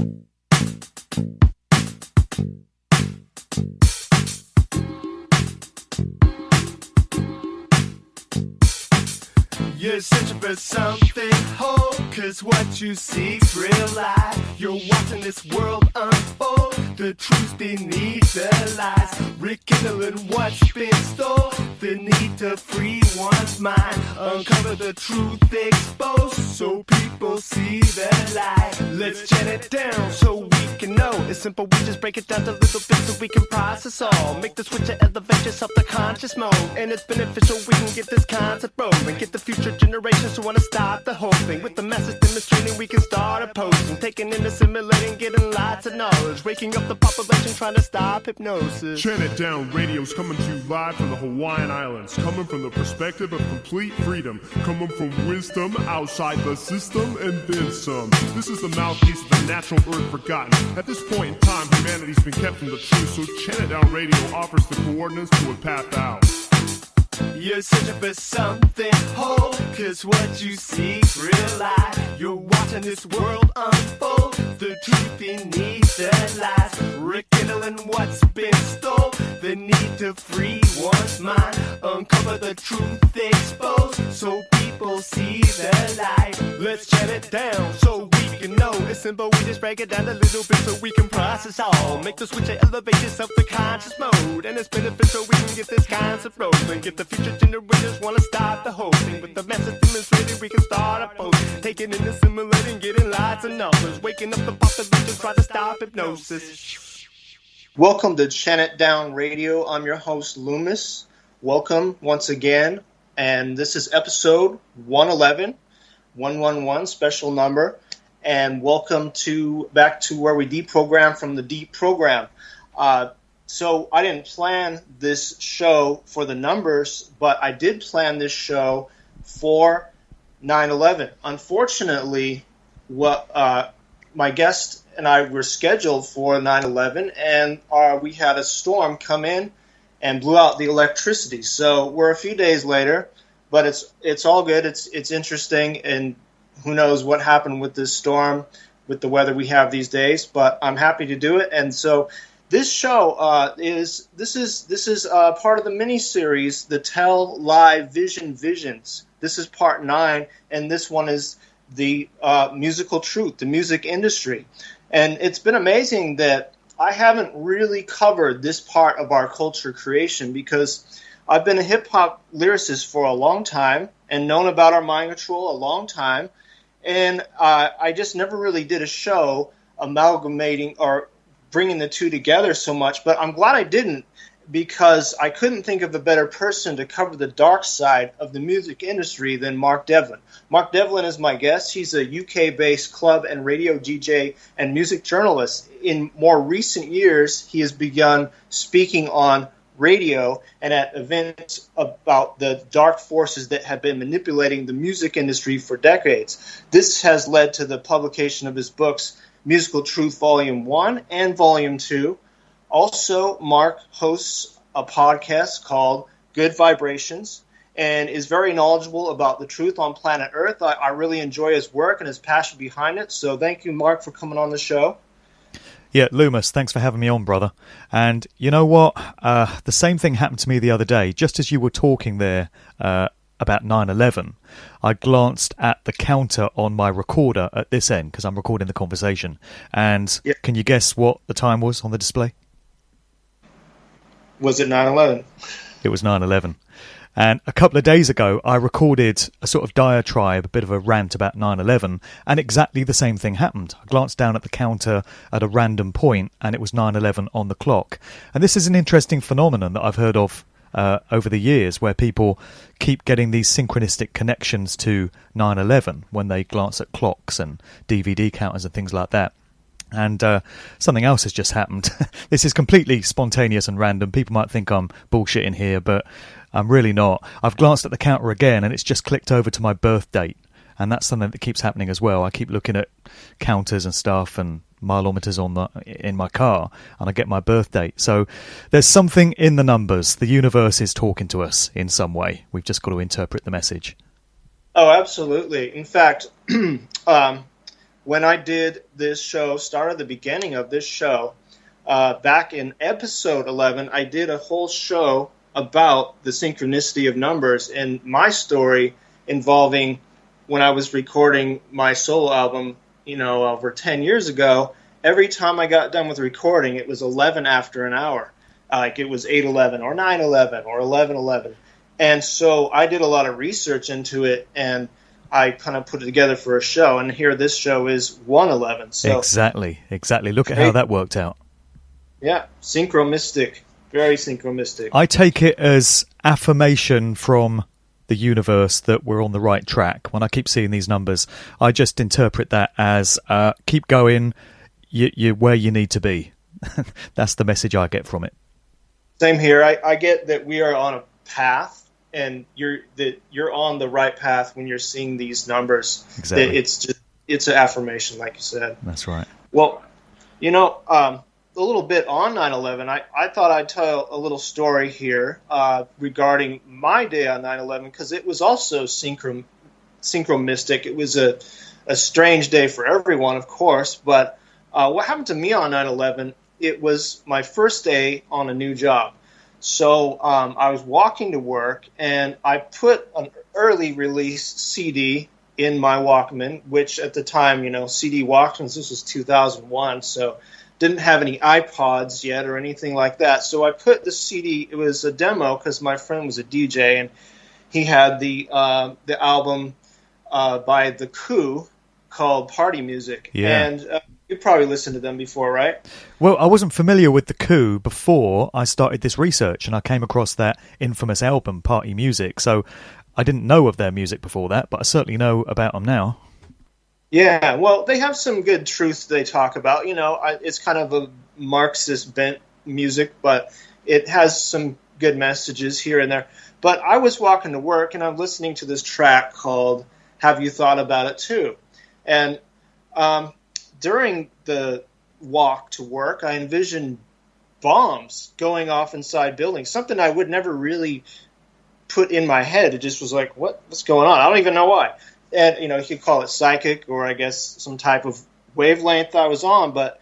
You're searching for something whole, cause what you seek's real life. You're watching this world unfold, the truth beneath the lies. Rekindling what's been stole, the need to free one's mind. Uncover the truth exposed, so people see the light. Let's chant it down so we can know. It's simple, we just break it down to little bits so we can process all. Make the switch to elevate yourself to conscious mode. And it's beneficial, we can get this concept rolling. Get the future generations who want to stop the whole thing. With the message demonstrating, we can start opposing. Taking in, assimilating, getting lots of knowledge. Waking up the population, trying to stop hypnosis. Chant It Down radio's coming to you live from the Hawaiian Islands. Coming from the perspective of complete freedom. Coming from wisdom outside the system and then some. This is the mouthpiece of the natural earth forgotten. At this point in time, humanity's been kept from the truth, so Chant It Down radio offers the coordinates to a path out. You're searching for something whole, cause what you seek's real life. You're watching this world unfold, the truth beneath the lies. Rekindling what's been stole, the need to free one's mind. Uncover the truth exposed, so people see the light. Let's chant it down so we can know. It's simple, we just break it down a little bit so we can process all. Make the switch to elevate yourself to conscious mode. And it's beneficial, we can get this concept rolling. Get the future generations wanna stop the whole thing. With the message demonstrated, we can start opposing. Taking in, assimilating, getting lots of knowledge. Waking up the population, try to stop hypnosis. Welcome to Chant It Down Radio. I'm your host, Luemas. Welcome once again. And this is episode 111, 111, special number. And welcome back to where we deprogram from the deep program. So I didn't plan this show for the numbers, but I did plan this show for 9/11. Unfortunately, my guest and I were scheduled for 9/11, and we had a storm come in and blew out the electricity. So we're a few days later, but it's all good. It's interesting, and who knows what happened with this storm, with the weather we have these days. But I'm happy to do it, and so. This show is part of the mini-series, the Tell Live Visions. This is part 9, and this one is the musical truth, the music industry. And it's been amazing that I haven't really covered this part of our culture creation because I've been a hip-hop lyricist for a long time and known about our mind control a long time, and I just never really did a show amalgamating or bringing the two together so much, but I'm glad I didn't because I couldn't think of a better person to cover the dark side of the music industry than Mark Devlin. Mark Devlin is my guest. He's a UK-based club and radio DJ and music journalist. In more recent years, he has begun speaking on radio and at events about the dark forces that have been manipulating the music industry for decades. This has led to the publication of his books, Musical Truth Volume 1 and Volume 2. Also, Mark hosts a podcast called Good Vibrations and is very knowledgeable about the truth on planet Earth. I really enjoy his work and his passion behind it. So thank you, Mark, for coming on the show. Yeah, Luemas, thanks for having me on, brother. And you know what? The same thing happened to me the other day. Just as you were talking there about 9/11, I glanced at the counter on my recorder at this end because I'm recording the conversation. And Can you guess what the time was on the display? Was it 9/11? It was 9/11. And a couple of days ago, I recorded a sort of diatribe, a bit of a rant about 9/11, and exactly the same thing happened. I glanced down at the counter at a random point, and it was 9/11 on the clock. And this is an interesting phenomenon that I've heard of over the years, where people keep getting these synchronistic connections to 9/11 when they glance at clocks and DVD counters and things like that. And something else has just happened. This is completely spontaneous and random. People might think I'm bullshitting here, but I'm really not. I've glanced at the counter again, and it's just clicked over to my birth date. And that's something that keeps happening as well. I keep looking at counters and stuff and mileometers in my car, and I get my birth date. So there's something in the numbers. The universe is talking to us in some way. We've just got to interpret the message. Oh, absolutely. In fact, when I did this show, started the beginning of this show, back in episode 11, I did a whole show about the synchronicity of numbers and my story involving when I was recording my solo album, over 10 years ago. Every time I got done with recording, it was 11 after an hour. Like it was 8:11 or 9:11 or 11:11. And so I did a lot of research into it, and I kind of put it together for a show. And here this show is 1:11. So Exactly. Look at how that worked out. Yeah, synchromistic. Very synchromistic. I take it as affirmation from the universe that we're on the right track. When I keep seeing these numbers, I just interpret that as keep going, you're where you need to be. That's the message I get from it. Same here. I get that we are on a path, and you're on the right path when you're seeing these numbers. Exactly. It's an affirmation, like you said. That's right. Well, a little bit on 9/11, I thought I'd tell a little story here regarding my day on 9/11, because it was also synchromistic. It was a strange day for everyone, of course, but what happened to me on 9/11, it was my first day on a new job. So I was walking to work, and I put an early release CD in my Walkman, which at the time, CD Walkmans, this was 2001, so didn't have any iPods yet or anything like that. So I put the CD, it was a demo because my friend was a DJ, and he had the album by The Coup called Party Music. Yeah. And you probably listened to them before, right? Well, I wasn't familiar with The Coup before I started this research, and I came across that infamous album, Party Music. So I didn't know of their music before that, but I certainly know about them now. Yeah, well, they have some good truths they talk about. It's kind of a Marxist bent music, but it has some good messages here and there. But I was walking to work, and I'm listening to this track called Have You Thought About It Too? And during the walk to work, I envisioned bombs going off inside buildings, something I would never really put in my head. It just was like, what's going on? I don't even know why. And, you could call it psychic, or I guess some type of wavelength I was on. But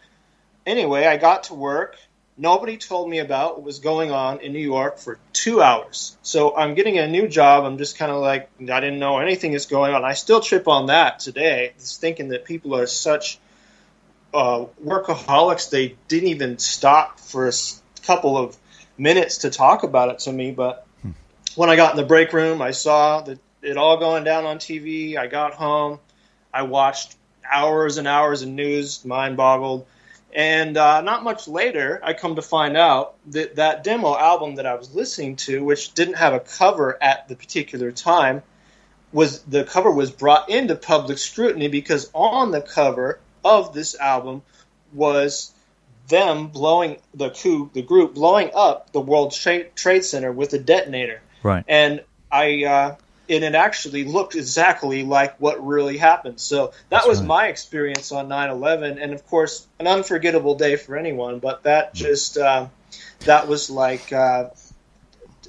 anyway, I got to work. Nobody told me about what was going on in New York for 2 hours. So I'm getting a new job. I'm just kind of like, I didn't know anything is going on. I still trip on that today, just thinking that people are such workaholics. They didn't even stop for a couple of minutes to talk about it to me. But when I got in the break room, I saw that it all going down on TV. I got home. I watched hours and hours of news, mind boggled. And not much later, I come to find out that that demo album that I was listening to, which didn't have a cover at the particular time, the cover was brought into public scrutiny because on the cover of this album was them blowing the group blowing up the World Trade Center with a detonator. Right. And and it actually looked exactly like what really happened. So that was my experience on 9/11, and of course, an unforgettable day for anyone. But that just that was like a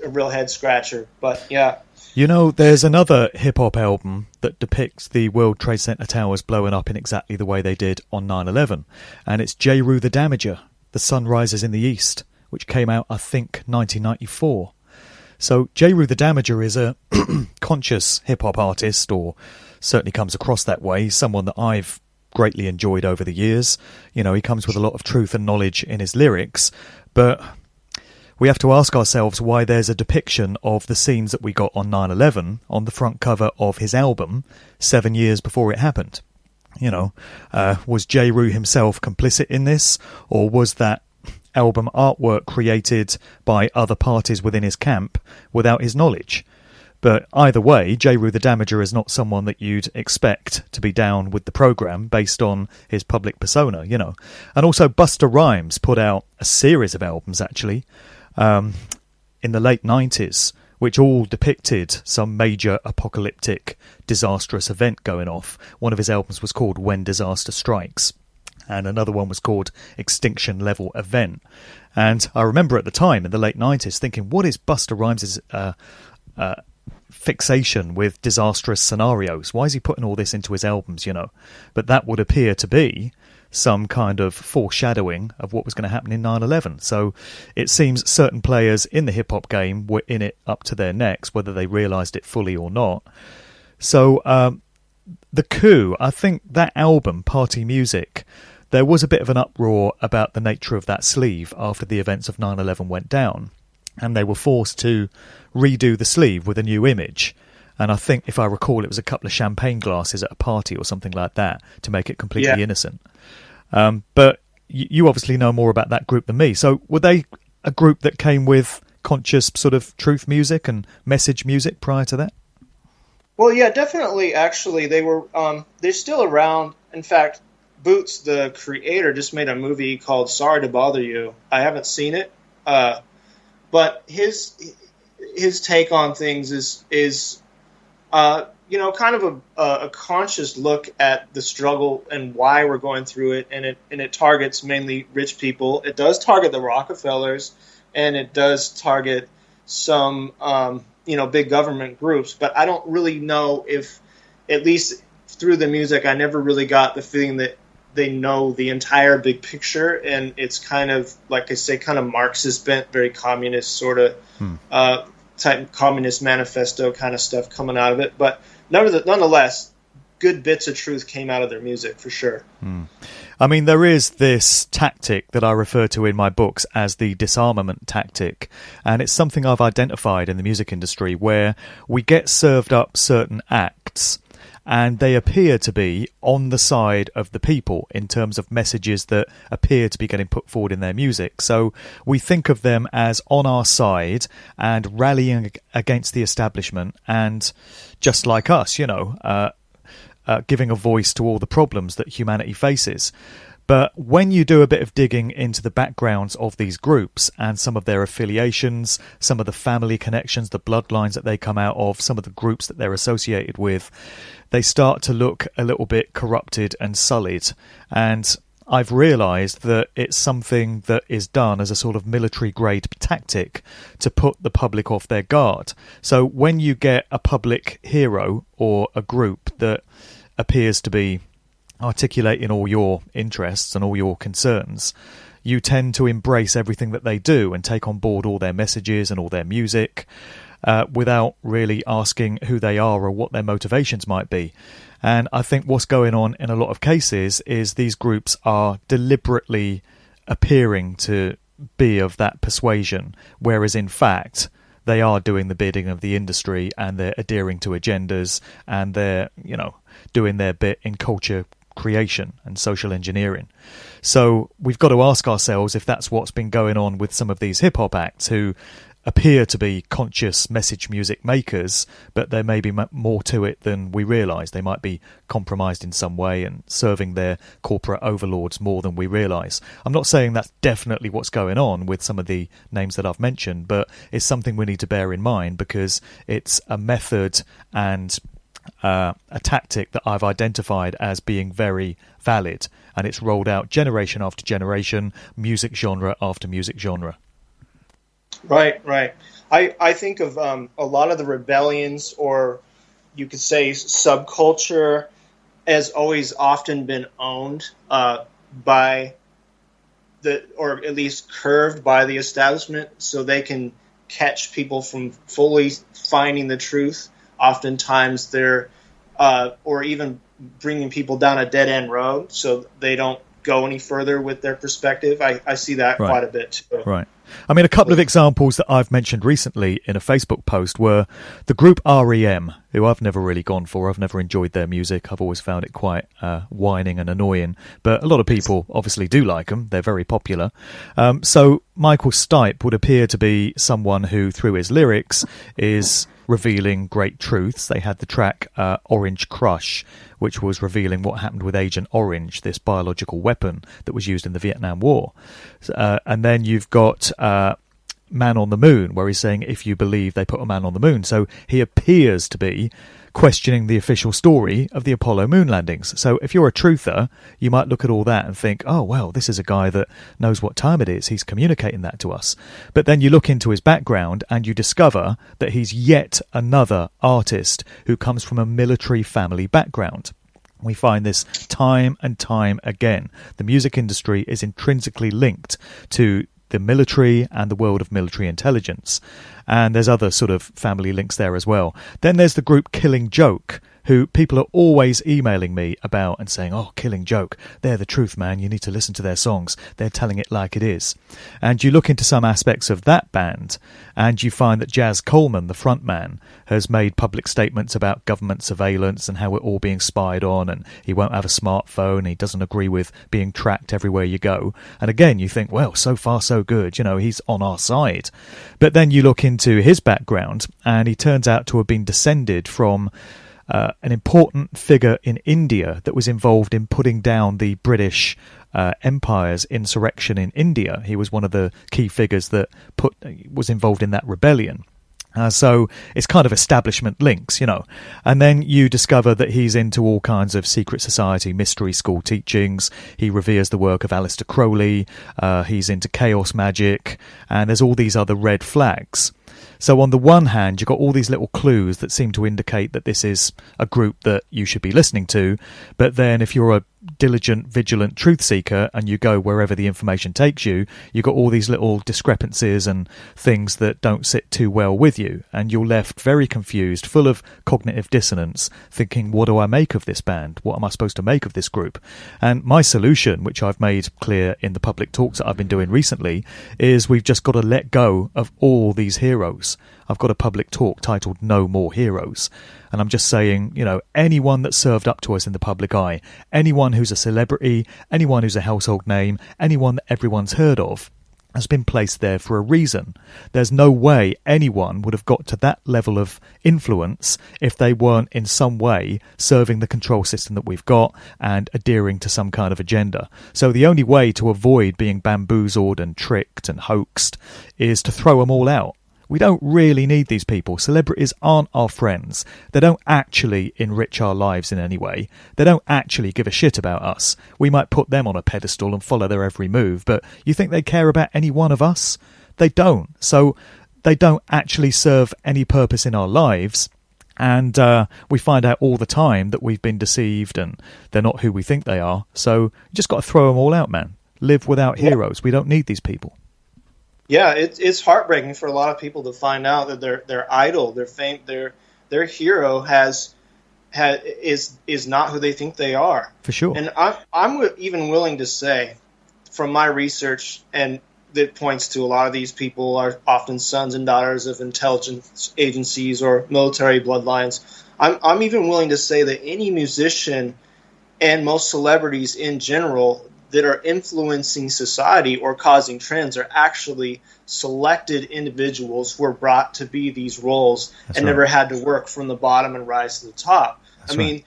real head scratcher. But yeah. There's another hip-hop album that depicts the World Trade Center towers blowing up in exactly the way they did on 9/11, and it's J. Rue the Damager, The Sun Rises in the East, which came out, I think, 1994. So J. Rue the Damager is a conscious hip-hop artist, or certainly comes across that way, someone that I've greatly enjoyed over the years. He comes with a lot of truth and knowledge in his lyrics, but we have to ask ourselves why there's a depiction of the scenes that we got on 9/11 on the front cover of his album 7 years before it happened. Was J. Rue himself complicit in this, or was that album artwork created by other parties within his camp without his knowledge? But either way, J. Rue the Damager is not someone that you'd expect to be down with the program based on his public persona, And also Busta Rhymes put out a series of albums, actually, in the late 90s, which all depicted some major apocalyptic, disastrous event going off. One of his albums was called When Disaster Strikes, and another one was called Extinction Level Event. And I remember at the time, in the late 90s, thinking, what is Busta Rhymes' fixation with disastrous scenarios? Why is he putting all this into his albums, you know? But that would appear to be some kind of foreshadowing of what was going to happen in 9/11. So it seems certain players in the hip-hop game were in it up to their necks, whether they realised it fully or not. So the coup, I think that album, Party Music, there was a bit of an uproar about the nature of that sleeve after the events of 9/11 went down, and they were forced to redo the sleeve with a new image. And I think, if I recall, it was a couple of champagne glasses at a party or something like that to make it completely innocent. But you obviously know more about that group than me. So were they a group that came with conscious sort of truth music and message music prior to that? Well, yeah, definitely. Actually, they were. They're still around. In fact, Boots, the creator, just made a movie called "Sorry to Bother You." I haven't seen it, but his take on things is kind of a conscious look at the struggle and why we're going through it, and it targets mainly rich people. It does target the Rockefellers, and it does target some big government groups. But I don't really know if, at least through the music, I never really got the feeling that they know the entire big picture, and it's kind of, like I say, kind of Marxist bent, very communist sort of type communist manifesto kind of stuff coming out of it. But nonetheless, good bits of truth came out of their music for sure. I mean, there is this tactic that I refer to in my books as the disarmament tactic, and it's something I've identified in the music industry where we get served up certain acts and they appear to be on the side of the people in terms of messages that appear to be getting put forward in their music. So we think of them as on our side and rallying against the establishment, and just like us, giving a voice to all the problems that humanity faces. But when you do a bit of digging into the backgrounds of these groups and some of their affiliations, some of the family connections, the bloodlines that they come out of, some of the groups that they're associated with, they start to look a little bit corrupted and sullied. And I've realised that it's something that is done as a sort of military-grade tactic to put the public off their guard. So when you get a public hero or a group that appears to be articulating all your interests and all your concerns, you tend to embrace everything that they do and take on board all their messages and all their music without really asking who they are or what their motivations might be. And I think what's going on in a lot of cases is these groups are deliberately appearing to be of that persuasion, whereas in fact they are doing the bidding of the industry and they're adhering to agendas and they're, doing their bit in culture creation and social engineering. So we've got to ask ourselves if that's what's been going on with some of these hip-hop acts who appear to be conscious message music makers, but there may be more to it than we realise. They might be compromised in some way and serving their corporate overlords more than we realise. I'm not saying that's definitely what's going on with some of the names that I've mentioned, but it's something we need to bear in mind because it's a method and a tactic that I've identified as being very valid, and it's rolled out generation after generation, music genre after music genre. Right. I think of a lot of the rebellions, or you could say subculture, as always often been owned by or at least curved by the establishment, so they can catch people from fully finding the truth. Oftentimes they're, or even bringing people down a dead-end road so they don't go any further with their perspective. I see that quite a bit too. Right. I mean, a couple of examples that I've mentioned recently in a Facebook post were the group REM, who I've never really gone for. I've never enjoyed their music. I've always found it quite whining and annoying. But a lot of people obviously do like them. They're very popular. So Michael Stipe would appear to be someone who, through his lyrics, is revealing great truths. They had the track Orange Crush, which was revealing what happened with Agent Orange, this biological weapon that was used in the Vietnam War. And then you've got Man on the Moon, where he's saying, if you believe they put a man on the moon. So he appears to be questioning the official story of the Apollo moon landings. So if you're a truther, you might look at all that and think, oh, well, this is a guy that knows what time it is. He's communicating that to us. But then you look into his background and you discover that he's yet another artist who comes from a military family background. We find this time and time again. The music industry is intrinsically linked to the military and the world of military intelligence. And there's other sort of family links there as well. Then there's the group Killing Joke, who people are always emailing me about and saying, oh, Killing Joke, they're the truth, man. You need to listen to their songs. They're telling it like it is. And you look into some aspects of that band and you find that Jazz Coleman, the front man, has made public statements about government surveillance and how we're all being spied on, and he won't have a smartphone. He doesn't agree with being tracked everywhere you go. And again, you think, well, so far so good. You know, he's on our side. But then you look into his background and he turns out to have been descended from an important figure in India that was involved in putting down the British Empire's insurrection in India. He was one of the key figures that was involved in that rebellion. So it's kind of establishment links, you know. And then you discover that he's into all kinds of secret society, mystery school teachings. He reveres the work of Aleister Crowley. He's into chaos magic. And there's all these other red flags. So on the one hand, you've got all these little clues that seem to indicate that this is a group that you should be listening to. But then if you're a diligent, vigilant truth seeker and you go wherever the information takes you, you've got all these little discrepancies and things that don't sit too well with you. And you're left very confused, full of cognitive dissonance, thinking, what do I make of this band? What am I supposed to make of this group? And my solution, which I've made clear in the public talks that I've been doing recently, is we've just got to let go of all these heroes. I've got a public talk titled No More Heroes. And I'm just saying, you know, anyone that served up to us in the public eye, anyone who's a celebrity, anyone who's a household name, anyone that everyone's heard of, has been placed there for a reason. There's no way anyone would have got to that level of influence if they weren't in some way serving the control system that we've got and adhering to some kind of agenda. So the only way to avoid being bamboozled and tricked and hoaxed is to throw them all out. We don't really need these people. Celebrities aren't our friends. They don't actually enrich our lives in any way. They don't actually give a shit about us. We might put them on a pedestal and follow their every move, but you think they care about any one of us? They don't. So they don't actually serve any purpose in our lives. And we find out all the time that we've been deceived and they're not who we think they are. So you just got to throw them all out, man. Live without heroes. We don't need these people. Yeah, it's heartbreaking for a lot of people to find out that their idol, their hero is not who they think they are. For sure. And I'm even willing to say, from my research, and that points to a lot of these people are often sons and daughters of intelligence agencies or military bloodlines. I'm even willing to say that any musician and most celebrities in general that are influencing society or causing trends are actually selected individuals who are brought to be these roles never had to work from the bottom and rise to the top. I mean,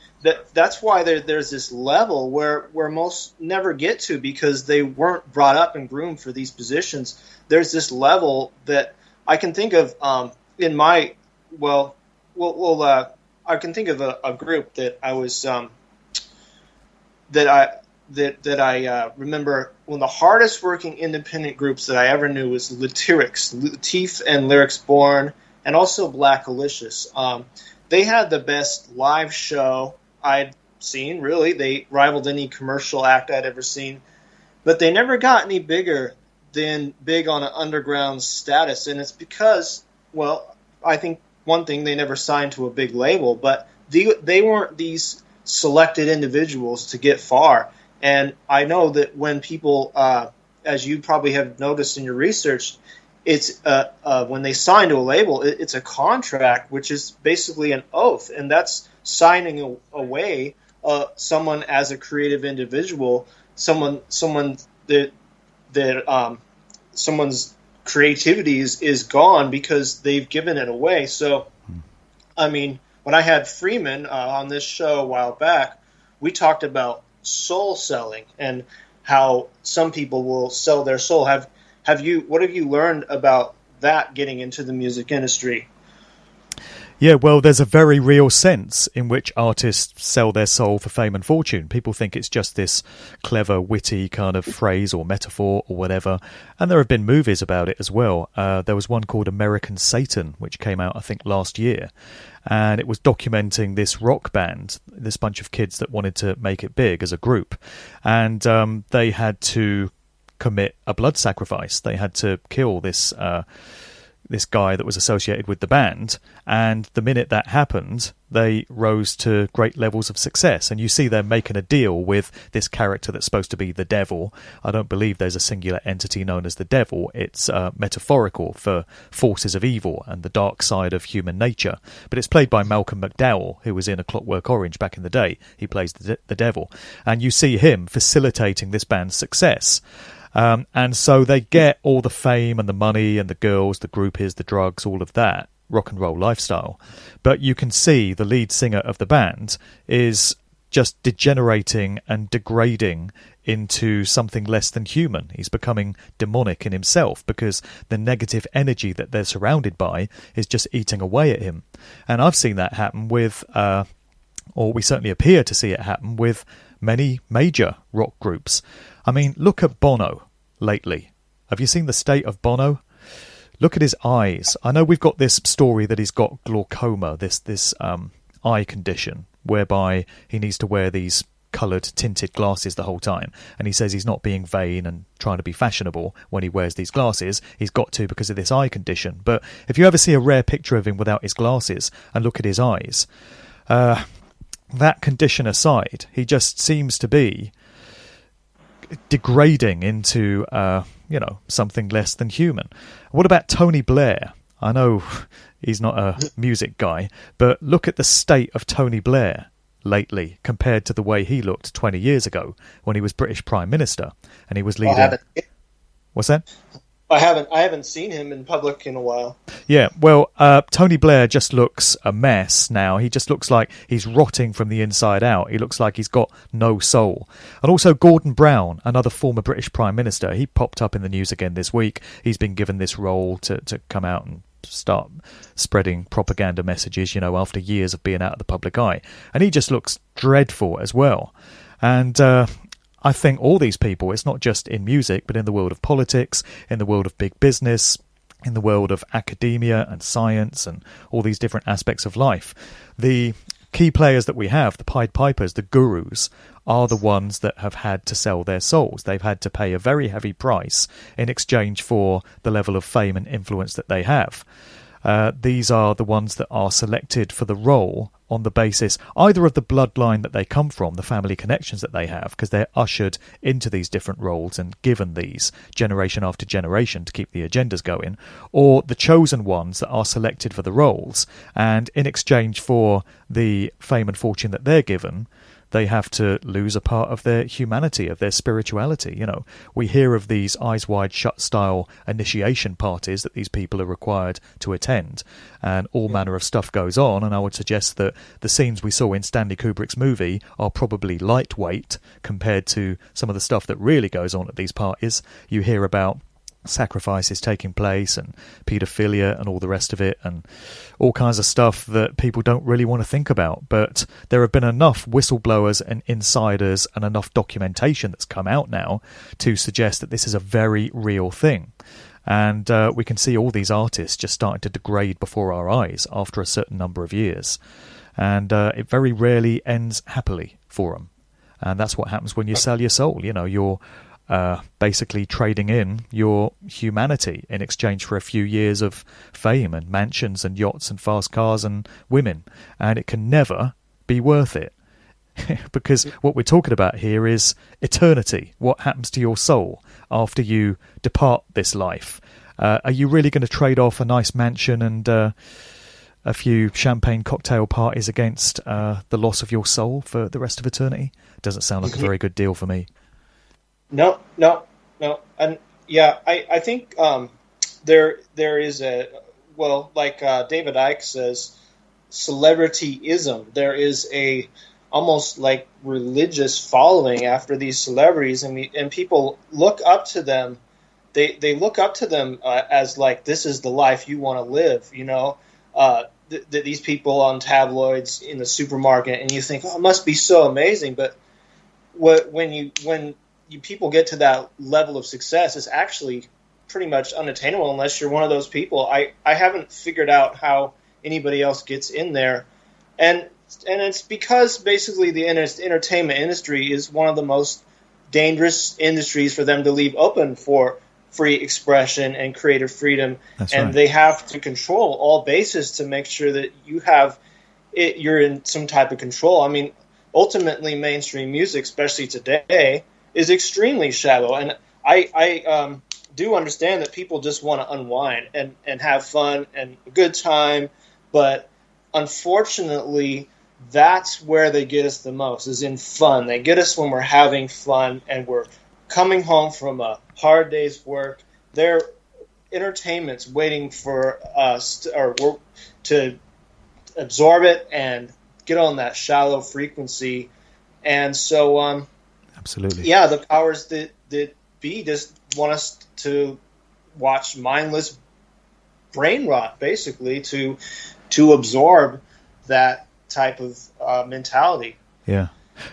that's why there's this level where most never get to because they weren't brought up and groomed for these positions. There's this level that I can think of in my I can think of a group that I was that I remember one of the hardest working independent groups that I ever knew was Latif and Lyrics Born, and also Black Alicious. They had the best live show I'd seen, really. They rivaled any commercial act I'd ever seen. But they never got any bigger than big on an underground status. And it's because, well, I think one thing, they never signed to a big label, but they weren't these selected individuals to get far. And I know that when people, as you probably have noticed in your research, it's when they sign to a label, it's a contract, which is basically an oath, and that's signing away someone as a creative individual, someone's creativity is gone because they've given it away. So, I mean, when I had Freeman on this show a while back, we talked about soul selling and how some people will sell their soul. What have you learned about that getting into the music industry? Yeah, well, there's a very real sense in which artists sell their soul for fame and fortune. People think it's just this clever, witty kind of phrase or metaphor or whatever. And there have been movies about it as well. There was one called American Satan, which came out, I think, last year. And it was documenting this rock band, this bunch of kids that wanted to make it big as a group. And they had to commit a blood sacrifice. They had to kill this guy that was associated with the band, and the minute that happened, they rose to great levels of success. And you see them making a deal with this character that's supposed to be the devil. I don't believe there's a singular entity known as the devil. It's metaphorical for forces of evil and the dark side of human nature. But it's played by Malcolm McDowell, who was in A Clockwork Orange back in the day. He plays the devil. And you see him facilitating this band's success. And so they get all the fame and the money and the girls, the groupies, the drugs, all of that rock and roll lifestyle. But you can see the lead singer of the band is just degenerating and degrading into something less than human. He's becoming demonic in himself because the negative energy that they're surrounded by is just eating away at him. And I've seen that happen with, or we certainly appear to see it happen with many major rock groups. I mean, look at Bono lately. Have you seen the state of Bono? Look at his eyes. I know we've got this story that he's got glaucoma, this eye condition, whereby he needs to wear these coloured tinted glasses the whole time. And he says he's not being vain and trying to be fashionable when he wears these glasses. He's got to because of this eye condition. But if you ever see a rare picture of him without his glasses and look at his eyes, that condition aside, he just seems to be degrading into something less than human. What about Tony Blair? I know he's not a music guy, but look at the state of Tony Blair lately compared to the way he looked 20 years ago when he was British Prime Minister and he was leading. What's that? I haven't seen him in public in a while. Yeah, well, Tony Blair just looks a mess now. He just looks like he's rotting from the inside out. He looks like he's got no soul. And also Gordon Brown, another former British Prime Minister, he popped up in the news again this week. He's been given this role to come out and start spreading propaganda messages, after years of being out of the public eye. And he just looks dreadful as well. And I think all these people, it's not just in music, but in the world of politics, in the world of big business, in the world of academia and science and all these different aspects of life. The key players that we have, the Pied Pipers, the gurus, are the ones that have had to sell their souls. They've had to pay a very heavy price in exchange for the level of fame and influence that they have. These are the ones that are selected for the role on the basis either of the bloodline that they come from, the family connections that they have, because they're ushered into these different roles and given these generation after generation to keep the agendas going, or the chosen ones that are selected for the roles, and in exchange for the fame and fortune that they're given, they have to lose a part of their humanity, of their spirituality. We hear of these eyes wide shut style initiation parties that these people are required to attend, and all manner of stuff goes on. And I would suggest that the scenes we saw in Stanley Kubrick's movie are probably lightweight compared to some of the stuff that really goes on at these parties. You hear about sacrifices taking place and paedophilia and all the rest of it and all kinds of stuff that people don't really want to think about. But there have been enough whistleblowers and insiders and enough documentation that's come out now to suggest that this is a very real thing. And we can see all these artists just starting to degrade before our eyes after a certain number of years. And it very rarely ends happily for them. And that's what happens when you sell your soul. You're basically trading in your humanity in exchange for a few years of fame and mansions and yachts and fast cars and women. And it can never be worth it. Because what we're talking about here is eternity. What happens to your soul after you depart this life? Are you really going to trade off a nice mansion and a few champagne cocktail parties against the loss of your soul for the rest of eternity? Doesn't sound like a very good deal for me. No. And yeah, I think there is like David Icke says, celebrityism. There is a almost like religious following after these celebrities, and people look up to them they look up to them as like, this is the life you want to live, you know. These people on tabloids in the supermarket, and you think, oh, it must be so amazing. But when people get to that level of success, it's actually pretty much unattainable unless you're one of those people. I haven't figured out how anybody else gets in there, and it's because basically the entertainment industry is one of the most dangerous industries for them to leave open for free expression and creative freedom. That's and right. They have to control all bases to make sure that you're in some type of control. I mean, ultimately, mainstream music, especially today, is extremely shallow. And I do understand that people just want to unwind and have fun and a good time, but unfortunately, that's where they get us the most, is in fun. They get us when we're having fun and we're coming home from a hard day's work. Their entertainment's waiting for us to absorb it and get on that shallow frequency. And so, Absolutely. yeah, the powers that be just want us to watch mindless brain rot, basically, to absorb that type of mentality. Yeah.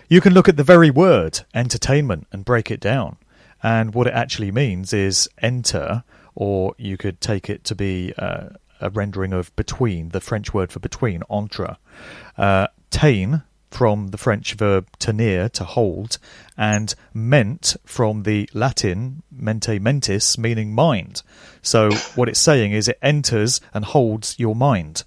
You can look at the very word entertainment and break it down. And what it actually means is enter, or you could take it to be a rendering of between, the French word for between, entre. Tain, from the French verb tenir, to hold, and ment from the Latin mente mentis, meaning mind. So what it's saying is it enters and holds your mind.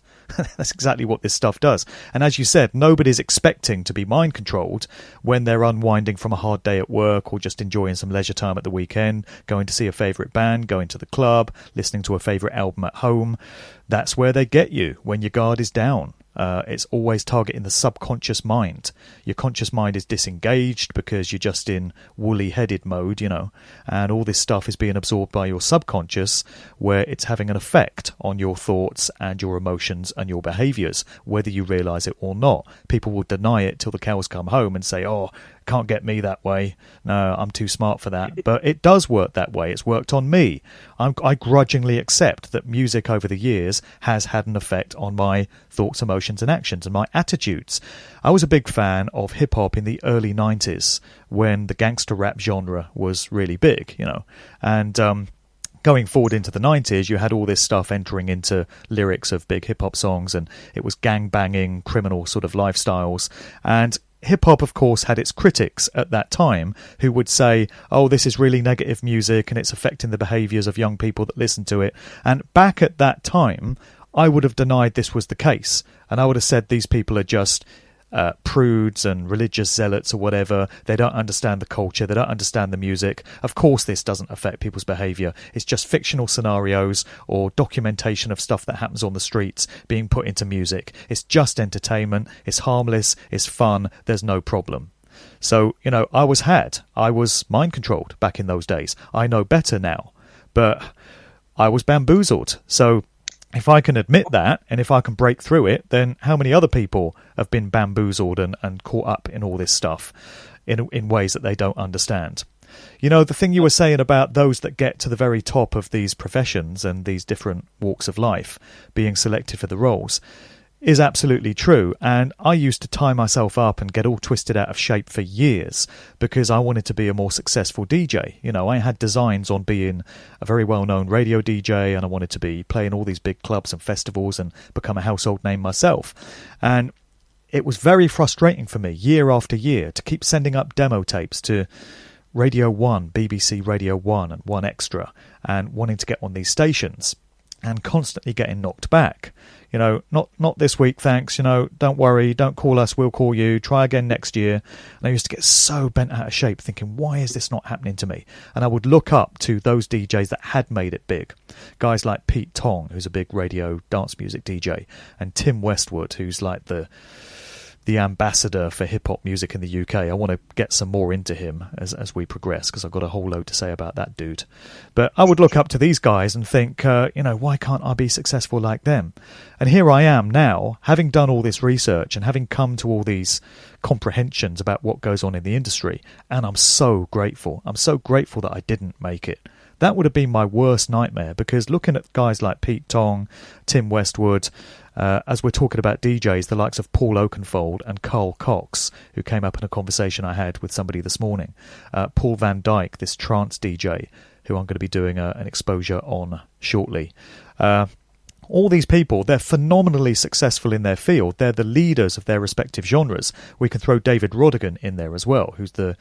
That's exactly what this stuff does. And as you said, nobody's expecting to be mind controlled when they're unwinding from a hard day at work, or just enjoying some leisure time at the weekend, going to see a favourite band, going to the club, listening to a favourite album at home. That's where they get you when your guard is down. It's always targeting the subconscious mind. Your conscious mind is disengaged because you're just in woolly-headed mode, you know, and all this stuff is being absorbed by your subconscious, where it's having an effect on your thoughts and your emotions and your behaviours, whether you realise it or not. People will deny it till the cows come home and say, oh, can't get me that way. No, I'm too smart for that. But it does work that way. It's worked on me. I grudgingly accept that music over the years has had an effect on my thoughts, emotions and actions and my attitudes. I was a big fan of hip-hop in the early 90s when the gangster rap genre was really big, you know. And going forward into the 90s, you had all this stuff entering into lyrics of big hip-hop songs, and it was gang-banging, criminal sort of lifestyles. And hip-hop, of course, had its critics at that time who would say, oh, this is really negative music and it's affecting the behaviours of young people that listen to it. And back at that time, I would have denied this was the case. And I would have said these people are just prudes and religious zealots or whatever. They don't understand the culture. They don't understand the music. Of course, this doesn't affect people's behaviour. It's just fictional scenarios or documentation of stuff that happens on the streets being put into music. It's just entertainment. It's harmless. It's fun. There's no problem. So, you know, I was mind controlled back in those days. I know better now, but I was bamboozled. So if I can admit that, and if I can break through it, then how many other people have been bamboozled and caught up in all this stuff in ways that they don't understand? You know, the thing you were saying about those that get to the very top of these professions and these different walks of life being selected for the roles is absolutely true. And I used to tie myself up and get all twisted out of shape for years because I wanted to be a more successful DJ. You know, I had designs on being a very well-known radio DJ, and I wanted to be playing all these big clubs and festivals and become a household name myself. And it was very frustrating for me year after year to keep sending up demo tapes to Radio 1, BBC Radio 1 and 1 Extra, and wanting to get on these stations and constantly getting knocked back. You know, not this week, thanks. You know, don't worry, don't call us, we'll call you. Try again next year. And I used to get so bent out of shape thinking, why is this not happening to me? And I would look up to those DJs that had made it big. Guys like Pete Tong, who's a big radio dance music DJ, and Tim Westwood, who's like the ambassador for hip-hop music in the UK. I want to get some more into him as we progress, because I've got a whole load to say about that dude. But I would look up to these guys and think, you know, why can't I be successful like them? And here I am now, having done all this research and having come to all these comprehensions about what goes on in the industry, and I'm so grateful. I'm so grateful that I didn't make it. That would have been my worst nightmare, because looking at guys like Pete Tong, Tim Westwood, as we're talking about DJs, the likes of Paul Oakenfold and Carl Cox, who came up in a conversation I had with somebody this morning, Paul Van Dyke, this trance DJ, who I'm going to be doing an exposure on shortly. All these people, they're phenomenally successful in their field. They're the leaders of their respective genres. We can throw David Rodigan in there as well, who's the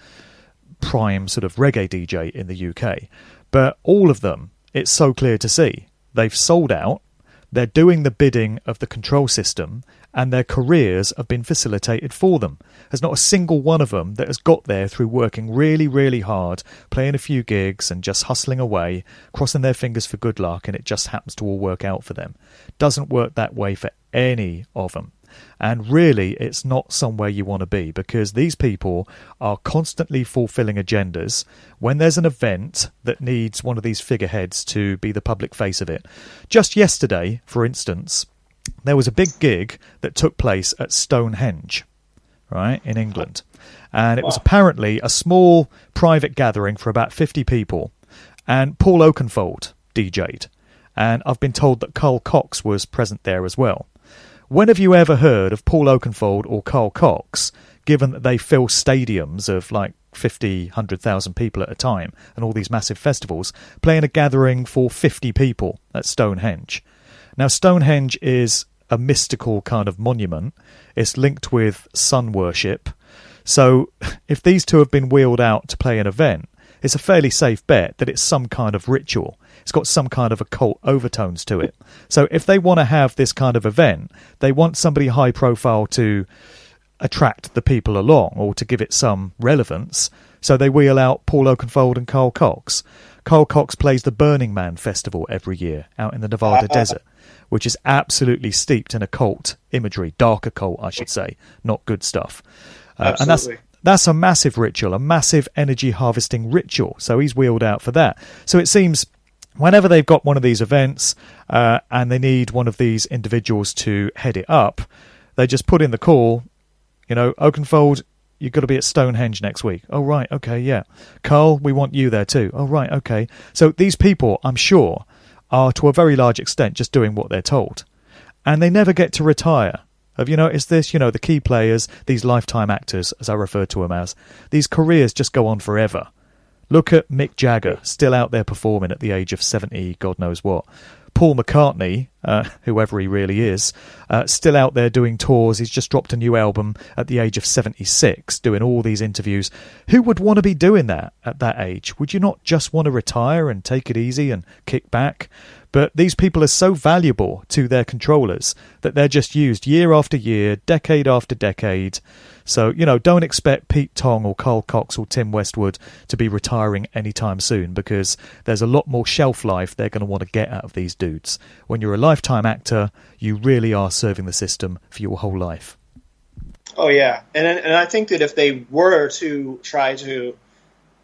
prime sort of reggae DJ in the UK. But all of them, it's so clear to see, they've sold out, they're doing the bidding of the control system, and their careers have been facilitated for them. There's not a single one of them that has got there through working really, really hard, playing a few gigs and just hustling away, crossing their fingers for good luck, and it just happens to all work out for them. Doesn't work that way for any of them. And really, it's not somewhere you want to be, because these people are constantly fulfilling agendas. When there's an event that needs one of these figureheads to be the public face of it. Just yesterday, for instance, there was a big gig that took place at Stonehenge, right, in England. And it was apparently a small private gathering for about 50 people. And Paul Oakenfold DJ'd. And I've been told that Carl Cox was present there as well. When have you ever heard of Paul Oakenfold or Carl Cox, given that they fill stadiums of like 50, 100,000 people at a time and all these massive festivals, playing a gathering for 50 people at Stonehenge? Now, Stonehenge is a mystical kind of monument. It's linked with sun worship. So if these two have been wheeled out to play an event, it's a fairly safe bet that it's some kind of ritual. It's got some kind of occult overtones to it. So if they want to have this kind of event, they want somebody high profile to attract the people along or to give it some relevance. So they wheel out Paul Oakenfold and Carl Cox. Carl Cox plays the Burning Man Festival every year out in the Nevada desert, which is absolutely steeped in occult imagery, dark occult, I should say, not good stuff. And that's a massive ritual, a massive energy harvesting ritual. So he's wheeled out for that. So it seems whenever they've got one of these events and they need one of these individuals to head it up, they just put in the call, you know, Oakenfold, you've got to be at Stonehenge next week. Oh, right, okay, yeah. Carl, we want you there too. Oh, right, okay. So these people, I'm sure, are to a very large extent just doing what they're told. And they never get to retire. Have you noticed this? You know, the key players, these lifetime actors, as I refer to them as, these careers just go on forever. Look at Mick Jagger, still out there performing at the age of 70, God knows what. Paul McCartney, whoever he really is, still out there doing tours. He's just dropped a new album at the age of 76, doing all these interviews. Who would want to be doing that at that age? Would you not just want to retire and take it easy and kick back? But these people are so valuable to their controllers that they're just used year after year, decade after decade. So, you know, don't expect Pete Tong or Carl Cox or Tim Westwood to be retiring anytime soon, because there's a lot more shelf life they're going to want to get out of these dudes. When you're a lifetime actor, you really are serving the system for your whole life. Oh, yeah. And I think that if they were to try to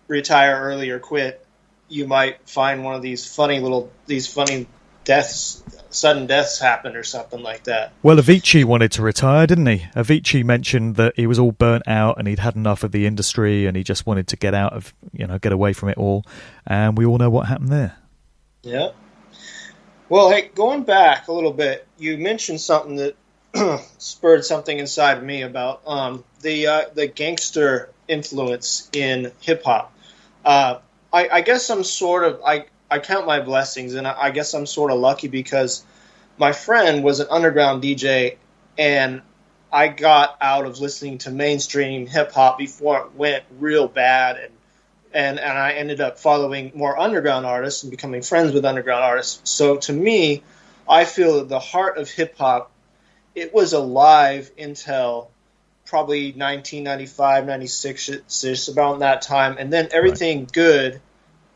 retire early or quit, you might find one of these funny deaths, sudden deaths happen or something like that. Well, Avicii wanted to retire, didn't he? Avicii mentioned that he was all burnt out and he'd had enough of the industry and he just wanted to get out of, you know, get away from it all. And we all know what happened there. Yeah. Well, hey, going back a little bit, you mentioned something that spurred something inside of me about the gangster influence in hip hop. I guess I'm sort of I count my blessings, and I guess I'm sort of lucky because my friend was an underground DJ, and I got out of listening to mainstream hip hop before it went real bad, and I ended up following more underground artists and becoming friends with underground artists. So to me, I feel that the heart of hip hop, it was alive until probably 1995, 96, about that time, and then everything good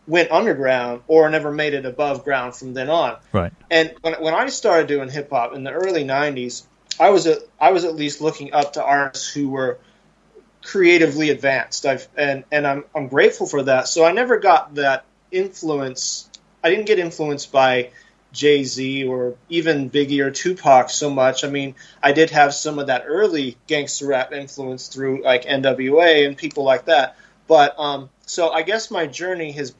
went underground or never made it above ground from then on. Right. And when I started doing hip hop in the early 90s, I was at least looking up to artists who were creatively advanced. And I'm grateful for that. So I never got that influence. I didn't get influenced by Jay-Z or even Biggie or Tupac so much. I mean, I did have some of that early gangster rap influence through like NWA and people like that. But so I guess my journey has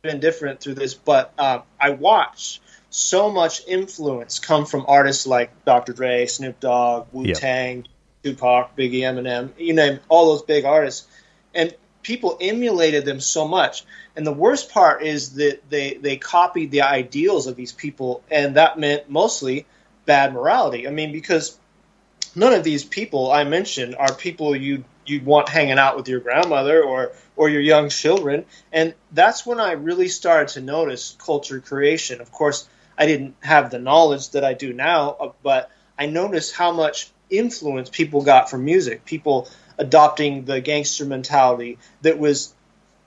been been different through this, but I watched so much influence come from artists like Dr. Dre, Snoop Dogg, Wu-Tang, Tupac, Biggie, Eminem, you name all those big artists. And people emulated them so much. And the worst part is that they copied the ideals of these people, and that meant mostly bad morality. I mean, because none of these people I mentioned are people you'd want hanging out with your grandmother or your young children. And that's when I really started to notice culture creation. Of course, I didn't have the knowledge that I do now, but I noticed how much influence people got from music, people adopting the gangster mentality that was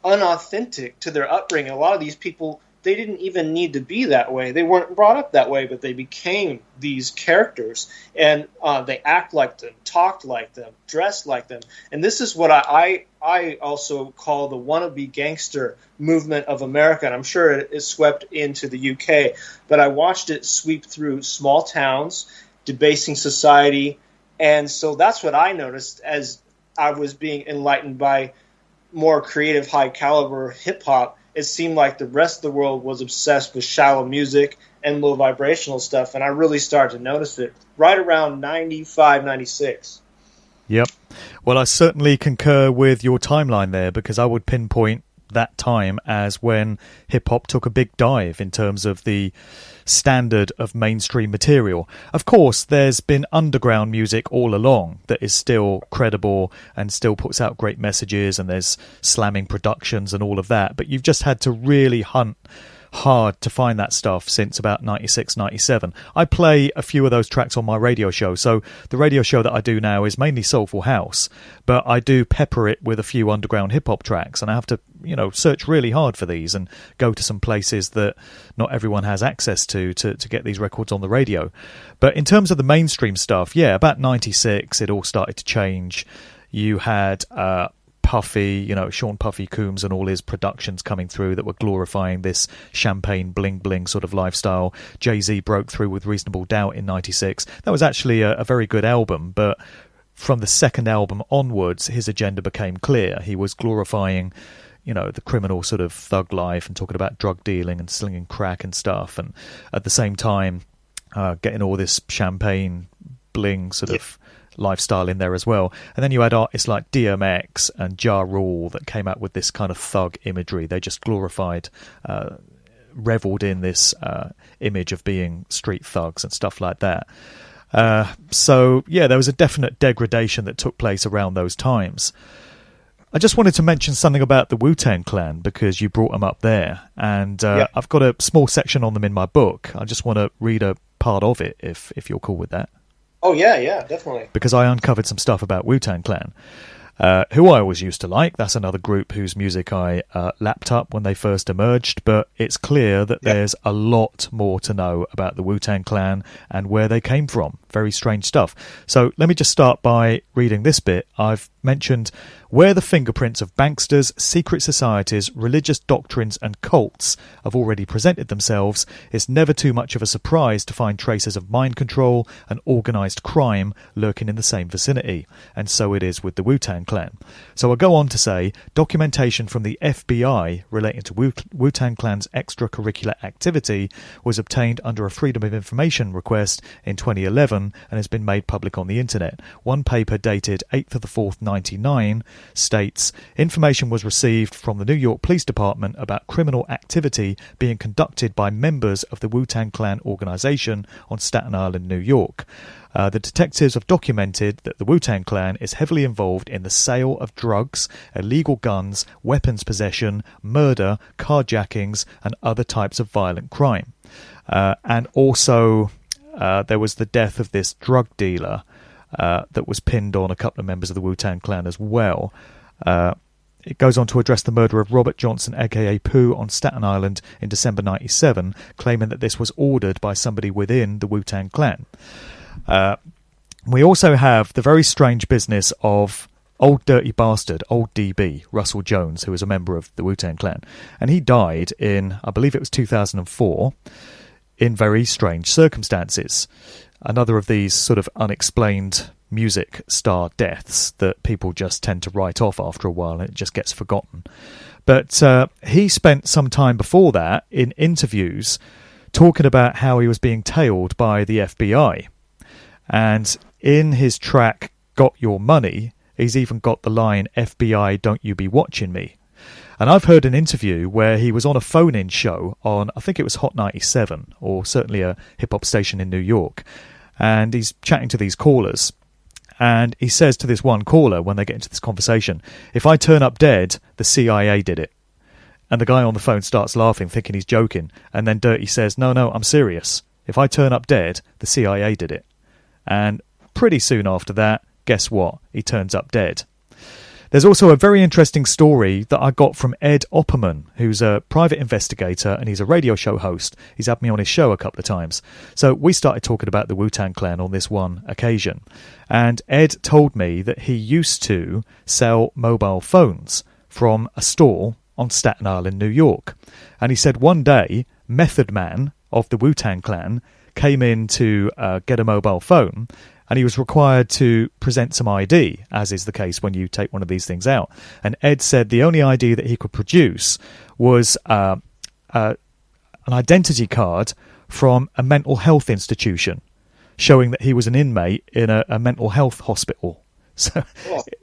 unauthentic to their upbringing. A lot of these people, they didn't even need to be that way. They weren't brought up that way, but they became these characters, and they act like them, talked like them, dressed like them. And this is what I also call the wannabe gangster movement of America, and I'm sure it is swept into the UK. But I watched it sweep through small towns, debasing society, and so that's what I noticed as I was being enlightened by more creative, high-caliber hip-hop. It seemed like the rest of the world was obsessed with shallow music and low vibrational stuff, and I really started to notice it right around 95, 96. Yep. Well, I certainly concur with your timeline there, because I would pinpoint that time as when hip-hop took a big dive in terms of the standard of mainstream material. Of course, there's been underground music all along that is still credible and still puts out great messages, and there's slamming productions and all of that, but you've just had to really hunt hard to find that stuff since about 96, 97. I play a few of those tracks on my radio show. So the radio show that I do now is mainly soulful house, but I do pepper it with a few underground hip-hop tracks, and I have to, search really hard for these and go to some places that not everyone has access to get these records on the radio. But in terms of the mainstream stuff, about 96, it all started to change. You had Puffy, Sean Puffy Coombs and all his productions coming through that were glorifying this champagne bling bling sort of lifestyle. Jay-Z broke through with Reasonable Doubt in 96. That was actually a very good album, but from the second album onwards, his agenda became clear. He was glorifying, the criminal sort of thug life and talking about drug dealing and slinging crack and stuff, and at the same time getting all this champagne bling sort of lifestyle in there as well. And then you had artists like DMX and Ja Rule that came out with this kind of thug imagery. They just glorified, reveled in this image of being street thugs and stuff like that. So there was a definite degradation that took place around those times. I just wanted to mention something about the Wu-Tang Clan because you brought them up there, and I've got a small section on them in my book. I just want to read a part of it if you're cool with that. Oh, yeah, definitely. Because I uncovered some stuff about Wu-Tang Clan, who I always used to like. That's another group whose music I lapped up when they first emerged, but it's clear that there's a lot more to know about the Wu-Tang Clan and where they came from. Very strange stuff. So let me just start by reading this bit. I've mentioned where the fingerprints of banksters, secret societies, religious doctrines and cults have already presented themselves, it's never too much of a surprise to find traces of mind control and organised crime lurking in the same vicinity. And so it is with the Wu-Tang Clan. So I go on to say, documentation from the FBI relating to Wu-Tang Clan's extracurricular activity was obtained under a Freedom of Information request in 2011 and has been made public on the internet. One paper dated 8th of the 4th, 1999 states, information was received from the New York Police Department about criminal activity being conducted by members of the Wu-Tang Clan organization on Staten Island, New York. The detectives have documented that the Wu-Tang Clan is heavily involved in the sale of drugs, illegal guns, weapons possession, murder, carjackings, and other types of violent crime. And also, there was the death of this drug dealer that was pinned on a couple of members of the Wu-Tang Clan as well. It goes on to address the murder of Robert Johnson, aka Pooh, on Staten Island in December 97, claiming that this was ordered by somebody within the Wu-Tang Clan. We also have the very strange business of Old Dirty Bastard, Old DB, Russell Jones, who was a member of the Wu-Tang Clan. And he died in, I believe it was 2004, in very strange circumstances. Another of these sort of unexplained music star deaths that people just tend to write off after a while and it just gets forgotten. But he spent some time before that in interviews talking about how he was being tailed by the FBI. And in his track, Got Your Money, he's even got the line, FBI, don't you be watching me. And I've heard an interview where he was on a phone-in show on, I think it was Hot 97, or certainly a hip-hop station in New York. And he's chatting to these callers. And he says to this one caller, when they get into this conversation, if I turn up dead, the CIA did it. And the guy on the phone starts laughing, thinking he's joking. And then Dirty says, no, I'm serious. If I turn up dead, the CIA did it. And pretty soon after that, guess what? He turns up dead. There's also a very interesting story that I got from Ed Opperman, who's a private investigator and he's a radio show host. He's had me on his show a couple of times. So we started talking about the Wu-Tang Clan on this one occasion. And Ed told me that he used to sell mobile phones from a store on Staten Island, New York. And he said one day, Method Man of the Wu-Tang Clan came in to get a mobile phone, and he was required to present some ID, as is the case when you take one of these things out. And Ed said the only ID that he could produce was an identity card from a mental health institution, showing that he was an inmate in a mental health hospital. So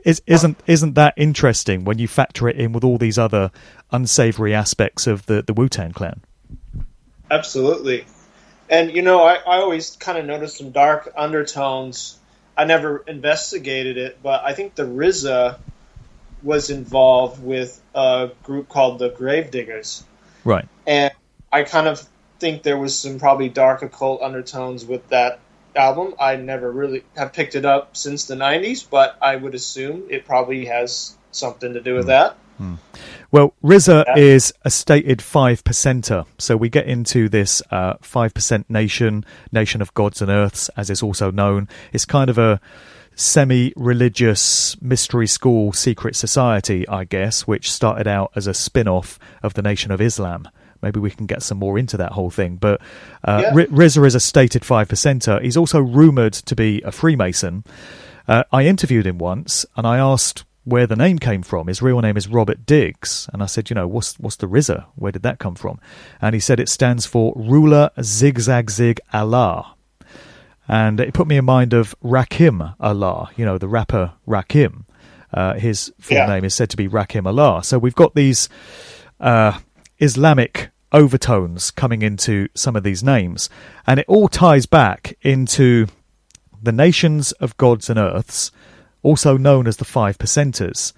isn't that interesting when you factor it in with all these other unsavory aspects of the Wu-Tang Clan? Absolutely. And, I always kind of noticed some dark undertones. I never investigated it, but I think the RZA was involved with a group called the Gravediggers. Right. And I kind of think there was some probably dark occult undertones with that album. I never really have picked it up since the 90s, but I would assume it probably has something to do with that. Well, RZA is a stated 5%er, so we get into this 5% nation of gods and earths, as it's also known. It's kind of a semi-religious mystery school secret society, I guess, which started out as a spin-off of the Nation of Islam. Maybe we can get some more into that whole thing. But RZA is a stated 5%er. He's also rumoured to be a Freemason. I interviewed him once, and I asked where the name came from. His real name is Robert Diggs. And I said, what's the RZA? Where did that come from? And he said it stands for Ruler Zigzag Zig Allah. And it put me in mind of Rakim Allah, the rapper Rakim. His full name is said to be Rakim Allah. So we've got these Islamic overtones coming into some of these names. And it all ties back into the nations of gods and earths, also known as the 5%ers.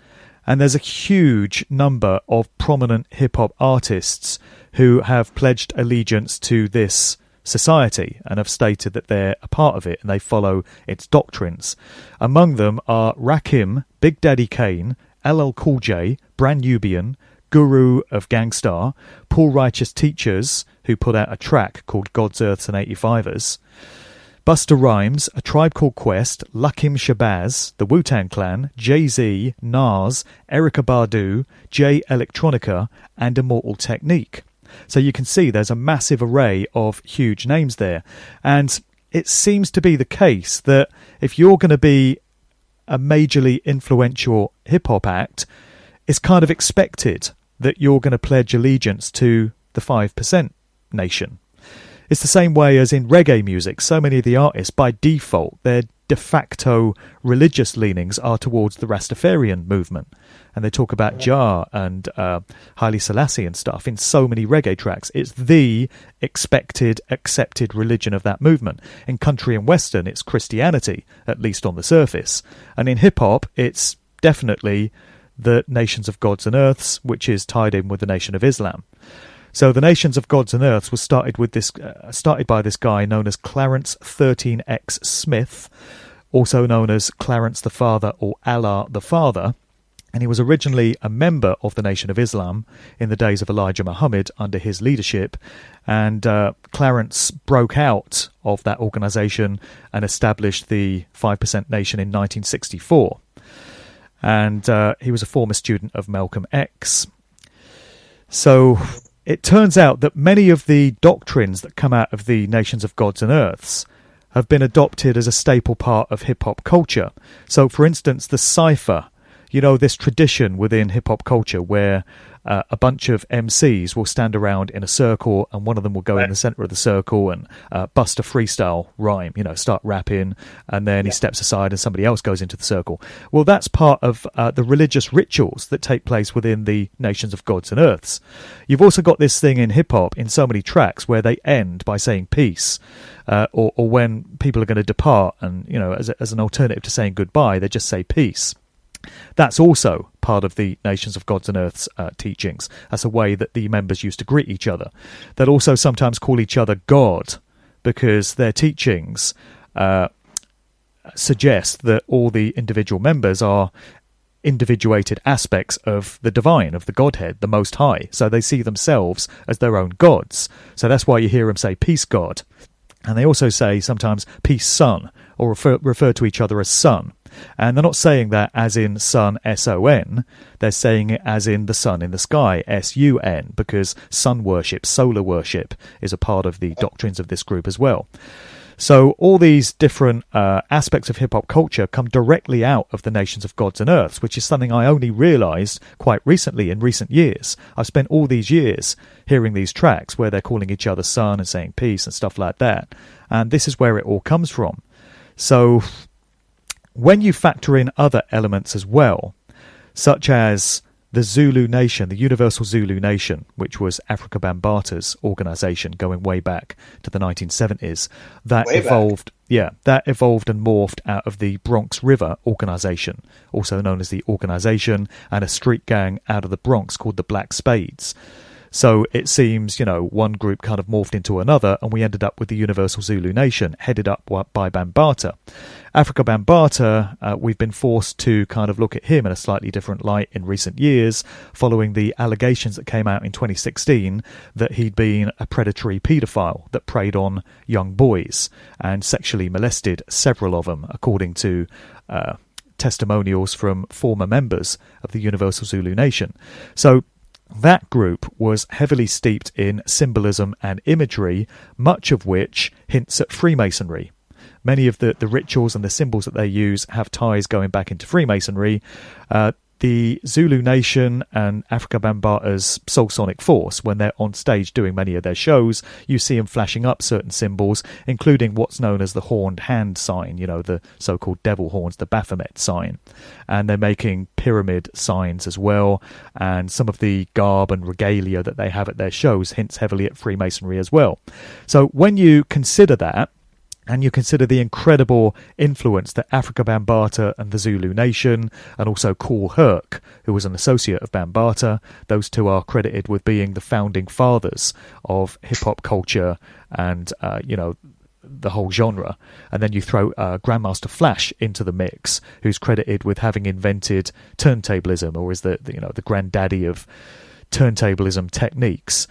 And there's a huge number of prominent hip-hop artists who have pledged allegiance to this society and have stated that they're a part of it and they follow its doctrines. Among them are Rakim, Big Daddy Kane, LL Cool J, Brand Nubian, Guru of Gangstar, Paul Righteous Teachers, who put out a track called God's Earths and 85ers, Busta Rhymes, A Tribe Called Quest, Lakim Shabazz, The Wu-Tang Clan, Jay-Z, Nas, Erykah Badu, Jay Electronica, and Immortal Technique. So you can see there's a massive array of huge names there. And it seems to be the case that if you're going to be a majorly influential hip-hop act, it's kind of expected that you're going to pledge allegiance to the 5% nation. It's the same way as in reggae music. So many of the artists, by default, their de facto religious leanings are towards the Rastafarian movement. And they talk about Jah and Haile Selassie and stuff in so many reggae tracks. It's the expected, accepted religion of that movement. In country and western, it's Christianity, at least on the surface. And in hip-hop, it's definitely the nations of gods and earths, which is tied in with the Nation of Islam. So the Nations of Gods and Earths was started by this guy known as Clarence 13X Smith, also known as Clarence the Father or Allah the Father, and he was originally a member of the Nation of Islam in the days of Elijah Muhammad under his leadership, and Clarence broke out of that organisation and established the 5% Nation in 1964. And he was a former student of Malcolm X. So it turns out that many of the doctrines that come out of the Nations of Gods and Earths have been adopted as a staple part of hip-hop culture. So, for instance, the cypher, this tradition within hip-hop culture where a bunch of MCs will stand around in a circle and one of them will go in the center of the circle and bust a freestyle rhyme, start rapping, and then he steps aside and somebody else goes into the circle. Well, that's part of the religious rituals that take place within the nations of gods and earths. You've also got this thing in hip-hop in so many tracks where they end by saying peace, or when people are going to depart and, as an alternative to saying goodbye, they just say peace. That's also part of the Nations of Gods and Earth's teachings. That's a way that the members used to greet each other. They'll also sometimes call each other God, because their teachings suggest that all the individual members are individuated aspects of the divine, of the Godhead, the Most High. So they see themselves as their own gods. So that's why you hear them say, peace, God. And they also say sometimes, peace, son, or refer to each other as son. And they're not saying that as in sun, S-O-N. They're saying it as in the sun in the sky, S-U-N, because sun worship, solar worship, is a part of the doctrines of this group as well. So all these different aspects of hip-hop culture come directly out of the Nations of Gods and Earths, which is something I only realised quite recently in recent years. I've spent all these years hearing these tracks where they're calling each other son and saying peace and stuff like that. And this is where it all comes from. So when you factor in other elements as well, such as the Zulu Nation, the Universal Zulu Nation, which was Africa Bambaata's organisation going way back to the 1970s, that evolved and morphed out of the Bronx River organisation, also known as the Organisation, and a street gang out of the Bronx called the Black Spades. So it seems, one group kind of morphed into another, and we ended up with the Universal Zulu Nation, headed up by Bambaata. Africa Bambaata, we've been forced to kind of look at him in a slightly different light in recent years, following the allegations that came out in 2016 that he'd been a predatory paedophile that preyed on young boys and sexually molested several of them, according to testimonials from former members of the Universal Zulu Nation. So that group was heavily steeped in symbolism and imagery, much of which hints at Freemasonry. Many of the rituals and the symbols that they use have ties going back into Freemasonry. The Zulu Nation and Africa Bambaata's Soul Sonic Force, when they're on stage doing many of their shows, you see them flashing up certain symbols, including what's known as the horned hand sign, the so-called devil horns, the Baphomet sign. And they're making pyramid signs as well, and some of the garb and regalia that they have at their shows hints heavily at Freemasonry as well. So when you consider that, and you consider the incredible influence that Africa Bambaata and the Zulu Nation, and also Kool Herc, who was an associate of Bambaata, those two are credited with being the founding fathers of hip-hop culture and, the whole genre. And then you throw Grandmaster Flash into the mix, who's credited with having invented turntablism, or is the granddaddy of turntablism techniques.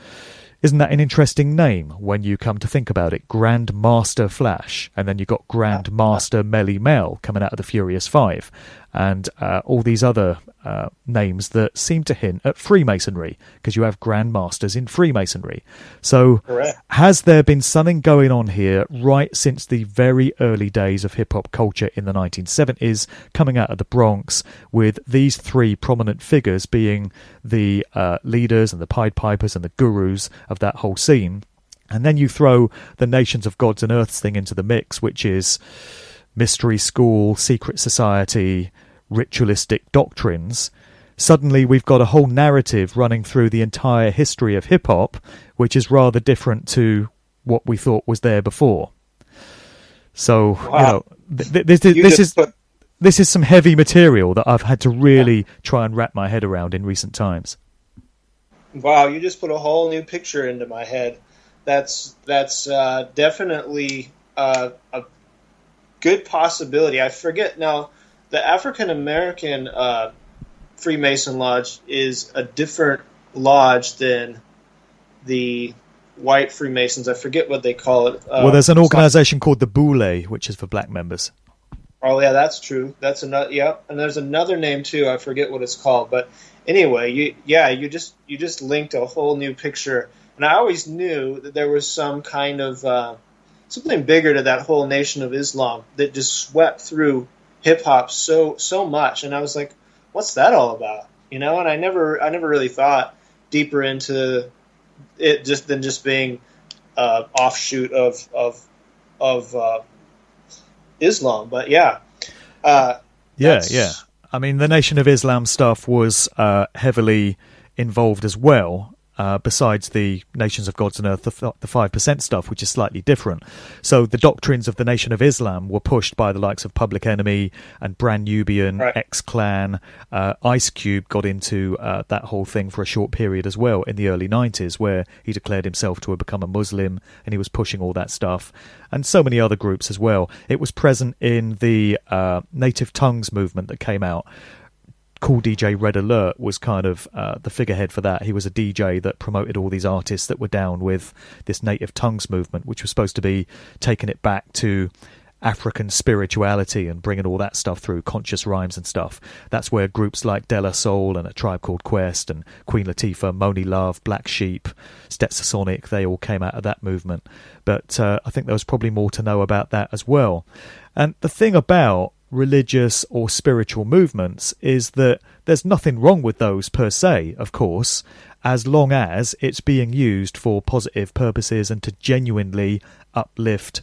Isn't that an interesting name when you come to think about it? Grandmaster Flash, and then you've got Grandmaster Melly Mel coming out of the Furious Five, and all these other names that seem to hint at Freemasonry, because you have Grandmasters in Freemasonry. So has there been something going on here right since the very early days of hip-hop culture in the 1970s, coming out of the Bronx, with these three prominent figures being the leaders and the Pied Pipers and the gurus of that whole scene? And then you throw the Nations of Gods and Earths thing into the mix, which is mystery school, secret society, ritualistic doctrines. Suddenly we've got a whole narrative running through the entire history of hip-hop, which is rather different to what we thought was there before. So, this is some heavy material that I've had to really try and wrap my head around in recent times. Wow, you just put a whole new picture into my head. That's definitely a good possibility. I forget now. The African American Freemason Lodge is a different lodge than the white Freemasons. I forget what they call it. Well, there's an organization called the Boule, which is for black members. Oh yeah, that's true. That's another. Yeah, and there's another name too. I forget what it's called. But anyway, you just linked a whole new picture. And I always knew that there was some kind of something bigger to that whole Nation of Islam that just swept through hip hop so much. And I was like, what's that all about? And I never really thought deeper into it just being offshoot of Islam. But yeah. Yeah. I mean, the Nation of Islam stuff was heavily involved as well, besides the Nations of Gods and Earth, the 5% stuff, which is slightly different. So the doctrines of the Nation of Islam were pushed by the likes of Public Enemy and Brand Nubian, right. X-Clan. Ice Cube got into that whole thing for a short period as well in the early 90s, where he declared himself to have become a Muslim, and he was pushing all that stuff. And so many other groups as well. It was present in the Native Tongues movement that came out. Cool DJ Red Alert was kind of the figurehead for that. He was a DJ that promoted all these artists that were down with this Native Tongues movement, which was supposed to be taking it back to African spirituality and bringing all that stuff through, conscious rhymes and stuff. That's where groups like De La Soul and A Tribe Called Quest and Queen Latifah, Moni Love, Black Sheep, Stetsasonic, they all came out of that movement. But I think there was probably more to know about that as well. And the thing about religious or spiritual movements is that there's nothing wrong with those per se, of course, as long as it's being used for positive purposes and to genuinely uplift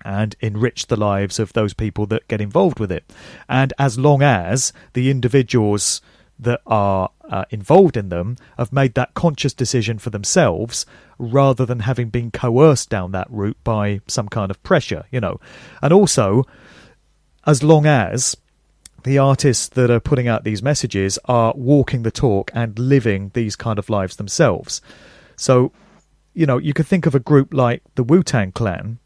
and enrich the lives of those people that get involved with it. And as long as the individuals that are involved in them have made that conscious decision for themselves rather than having been coerced down that route by some kind of pressure, And also, as long as the artists that are putting out these messages are walking the talk and living these kind of lives themselves. So, you could think of a group like the Wu-Tang Clan.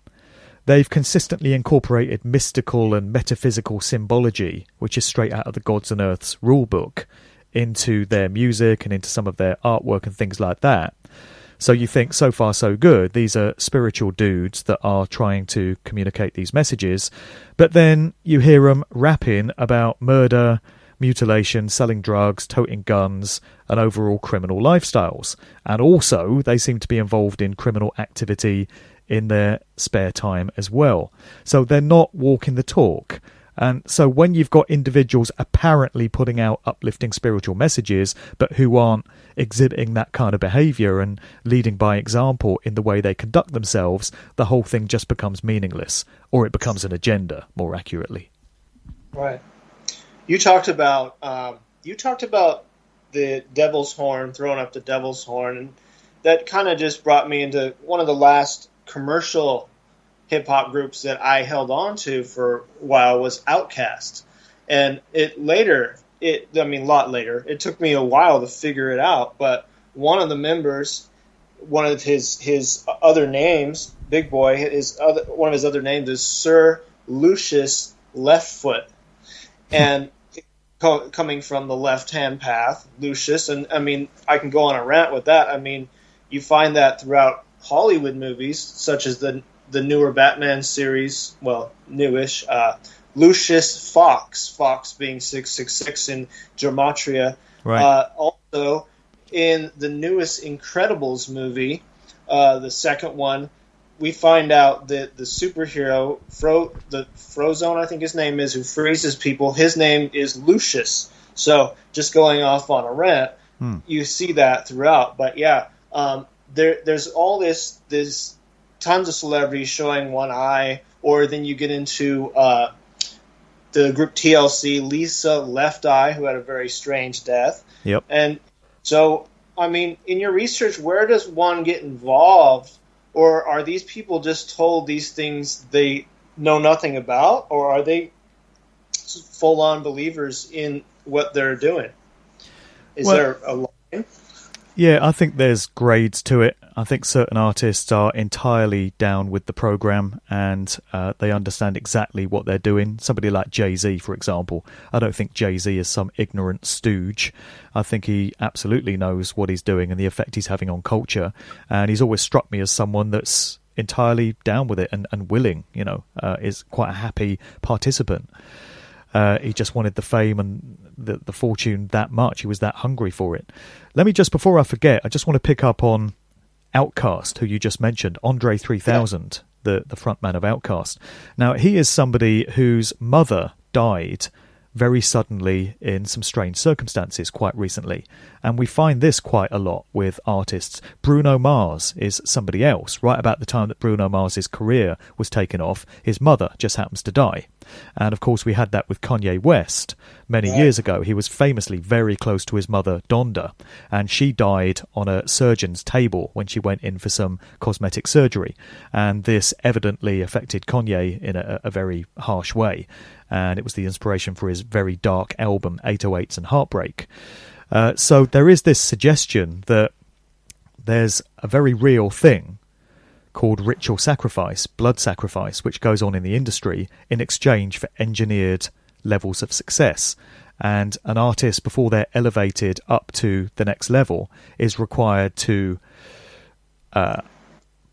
They've consistently incorporated mystical and metaphysical symbology, which is straight out of the Gods and Earth's rulebook, into their music and into some of their artwork and things like that. So you think, so far so good, these are spiritual dudes that are trying to communicate these messages, but then you hear them rapping about murder, mutilation, selling drugs, toting guns, and overall criminal lifestyles. And also, they seem to be involved in criminal activity in their spare time as well. So they're not walking the talk. And so when you've got individuals apparently putting out uplifting spiritual messages, but who aren't exhibiting that kind of behaviour and leading by example in the way they conduct themselves, the whole thing just becomes meaningless, or it becomes an agenda, more accurately. Right. You talked about the devil's horn, throwing up the devil's horn, and that kind of just brought me into one of the last commercial hip-hop groups that I held on to for a while was Outkast. And a lot later, it took me a while to figure it out, but one of the members, one of his other names, Big Boy, one of his other names is Sir Lucius Leftfoot. And coming from the left-hand path, Lucius, and I can go on a rant with that. You find that throughout Hollywood movies, such as the newer Batman series, well, newish, Lucius Fox being 666 in Gematria. Right. Also, in the newest Incredibles movie, the second one, we find out that the superhero, Frozone, I think his name is, who freezes people, his name is Lucius. So, just going off on a rant, you see that throughout. But yeah, there's all this tons of celebrities showing one eye, or then you get into the group TLC, Lisa Left Eye, who had a very strange death. Yep. And so, in your research, where does one get involved, or are these people just told these things they know nothing about, or are they full-on believers in what they're doing? Is there a line? Yeah, I think there's grades to it. I think certain artists are entirely down with the program and they understand exactly what they're doing. Somebody like Jay-Z, for example. I don't think Jay-Z is some ignorant stooge. I think he absolutely knows what he's doing and the effect he's having on culture. And he's always struck me as someone that's entirely down with it and willing, is quite a happy participant. He just wanted the fame and the fortune that much. He was that hungry for it. Let me just, before I forget, I just want to pick up on Outkast, who you just mentioned, Andre 3000, the frontman of Outkast. Now, he is somebody whose mother died very suddenly in some strange circumstances quite recently. And we find this quite a lot with artists. Bruno Mars is somebody else. Right about the time that Bruno Mars's career was taken off, his mother just happens to die. And of course we had that with Kanye West many years ago. He was famously very close to his mother, Donda, and she died on a surgeon's table when she went in for some cosmetic surgery. And this evidently affected Kanye in a very harsh way. And it was the inspiration for his very dark album 808s and Heartbreak. So there is this suggestion that there's a very real thing called ritual sacrifice, blood sacrifice, which goes on in the industry in exchange for engineered levels of success. And an artist, before they're elevated up to the next level, is required to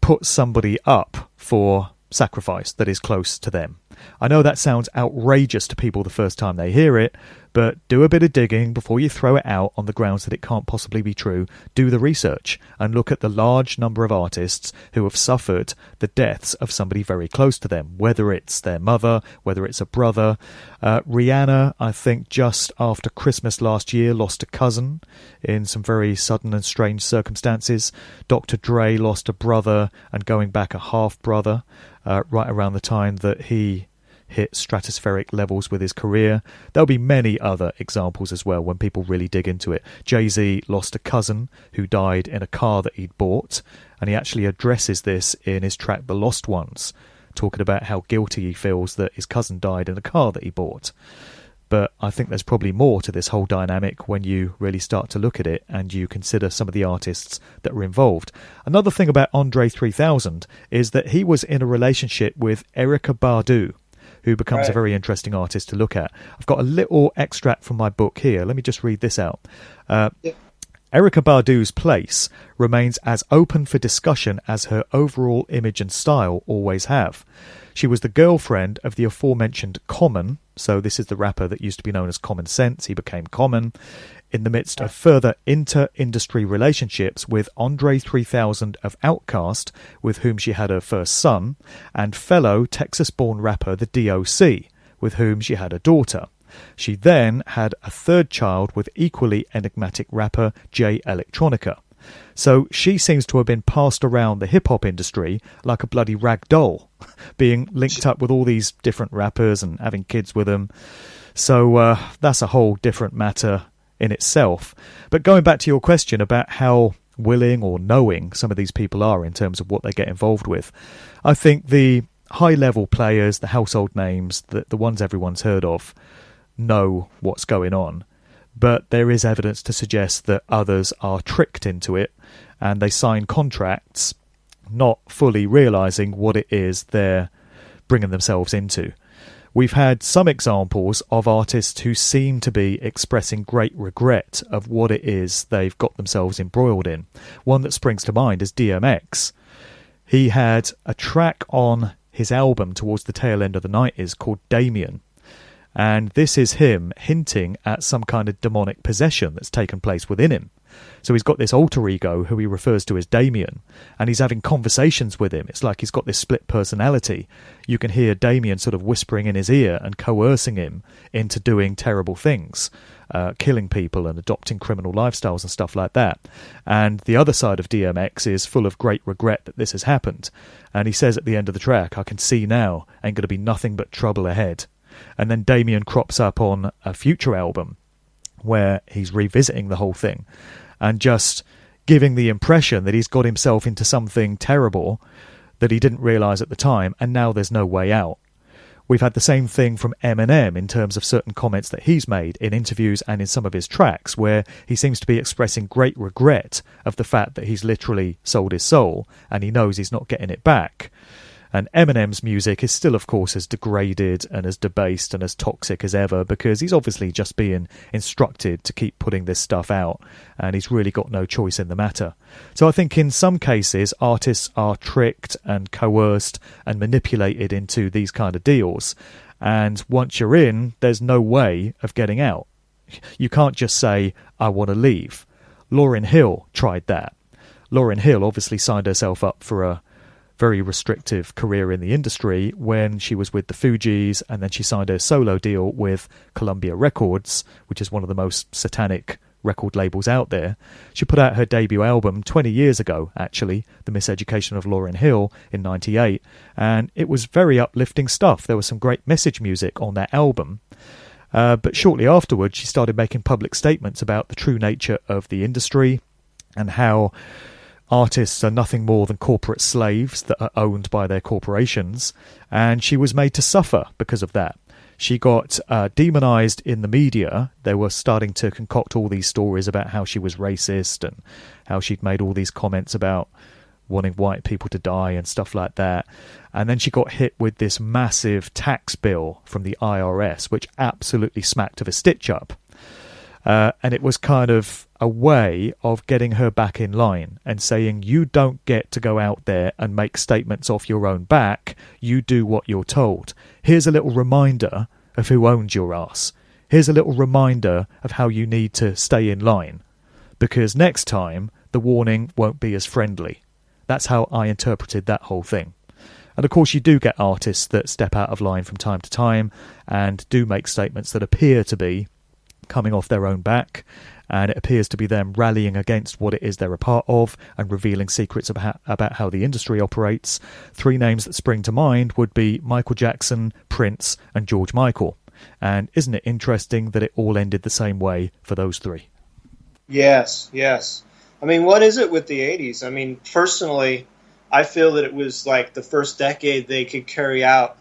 put somebody up for sacrifice that is close to them. I know that sounds outrageous to people the first time they hear it, but do a bit of digging before you throw it out on the grounds that it can't possibly be true. Do the research and look at the large number of artists who have suffered the deaths of somebody very close to them, whether it's their mother, whether it's a brother. Rihanna, I think just after Christmas last year, lost a cousin in some very sudden and strange circumstances. Dr. Dre lost a brother and going back a half-brother right around the time that he hit stratospheric levels with his career. There'll be many other examples as well when people really dig into it. Jay-Z lost a cousin who died in a car that he'd bought, and he actually addresses this in his track The Lost Ones, talking about how guilty he feels that his cousin died in a car that he bought. But I think there's probably more to this whole dynamic when you really start to look at it and you consider some of the artists that were involved. Another thing about Andre 3000 is that he was in a relationship with Erykah Badu, who becomes a very interesting artist to look at. I've got a little extract from my book here. Let me just read this out. Erykah Badu's place remains as open for discussion as her overall image and style always have. She was the girlfriend of the aforementioned Common, so this is the rapper that used to be known as Common Sense. He became Common, in the midst of further inter-industry relationships with Andre 3000 of Outkast, with whom she had her first son, and fellow Texas-born rapper the DOC, with whom she had a daughter. She then had a third child with equally enigmatic rapper Jay Electronica. So she seems to have been passed around the hip-hop industry like a bloody rag doll, being linked up with all these different rappers and having kids with them. So that's a whole different matter in itself. But going back to your question about how willing or knowing some of these people are in terms of what they get involved with, I think the high-level players, the household names, the ones everyone's heard of, know what's going on. But there is evidence to suggest that others are tricked into it and they sign contracts not fully realising what it is they're bringing themselves into. We've had some examples of artists who seem to be expressing great regret of what it is they've got themselves embroiled in. One that springs to mind is DMX. He had a track on his album towards the tail end of the 90s called Damien. And this is him hinting at some kind of demonic possession that's taken place within him. So he's got this alter ego who he refers to as Damien, and he's having conversations with him. It's like he's got this split personality. You can hear Damien sort of whispering in his ear and coercing him into doing terrible things, killing people and adopting criminal lifestyles and stuff like that. And the other side of DMX is full of great regret that this has happened. And he says at the end of the track, "I can see now, ain't going to be nothing but trouble ahead." And then Damien crops up on a future album where he's revisiting the whole thing and just giving the impression that he's got himself into something terrible that he didn't realise at the time, and now there's no way out. We've had the same thing from Eminem in terms of certain comments that he's made in interviews and in some of his tracks, where he seems to be expressing great regret of the fact that he's literally sold his soul and he knows he's not getting it back. And Eminem's music is still, of course, as degraded and as debased and as toxic as ever, because he's obviously just being instructed to keep putting this stuff out, and he's really got no choice in the matter. So I think in some cases, artists are tricked and coerced and manipulated into these kind of deals. And once you're in, there's no way of getting out. You can't just say, "I want to leave." Lauryn Hill tried that. Lauryn Hill obviously signed herself up for a very restrictive career in the industry when she was with the Fugees, and then she signed a solo deal with Columbia Records, which is one of the most satanic record labels out there. She put out her debut album 20 years ago, actually, The Miseducation of Lauryn Hill, in 98, and it was very uplifting stuff. There was some great message music on that album. But shortly afterwards, she started making public statements about the true nature of the industry and how artists are nothing more than corporate slaves that are owned by their corporations, and she was made to suffer because of that. She got demonized in the media. They were starting to concoct all these stories about how she was racist and how she'd made all these comments about wanting white people to die and stuff like that. And then she got hit with this massive tax bill from the IRS, which absolutely smacked of a stitch-up. And it was kind of a way of getting her back in line and saying, you don't get to go out there and make statements off your own back. You do what you're told. Here's a little reminder of who owns your ass. Here's a little reminder of how you need to stay in line, because next time the warning won't be as friendly. That's how I interpreted that whole thing. And of course you do get artists that step out of line from time to time and do make statements that appear to be coming off their own back, and it appears to be them rallying against what it is they're a part of and revealing secrets about how the industry operates. 3 names that spring to mind would be Michael Jackson, Prince and George Michael. And isn't it interesting that it all ended the same way for those 3? Yes. I mean, what is it with the 80s? I mean, personally, I feel that it was like the first decade they could carry out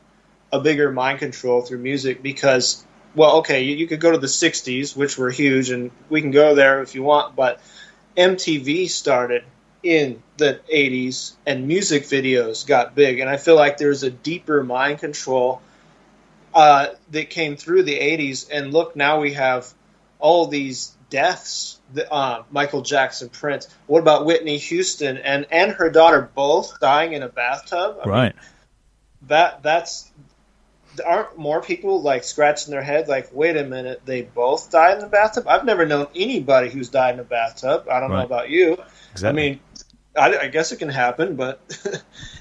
a bigger mind control through music because, well, okay, you could go to the 60s, which were huge, and we can go there if you want, but MTV started in the 80s, and music videos got big, and I feel like there's a deeper mind control that came through the 80s, and look, now we have all these deaths, Michael Jackson, Prince. What about Whitney Houston and her daughter both dying in a bathtub? I mean, that's... Aren't more people like scratching their head like, wait a minute, they both died in the bathtub? I've never known anybody who's died in a bathtub. I don't know about you. Exactly. I mean, I guess it can happen, but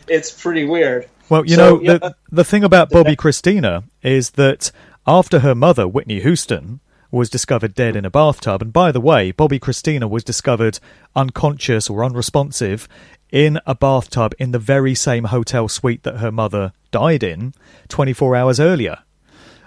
it's pretty weird. Well, the thing about Bobby Christina is that after her mother, Whitney Houston, was discovered dead in a bathtub, and by the way, Bobby Christina was discovered unconscious or unresponsive in a bathtub in the very same hotel suite that her mother died in 24 hours earlier.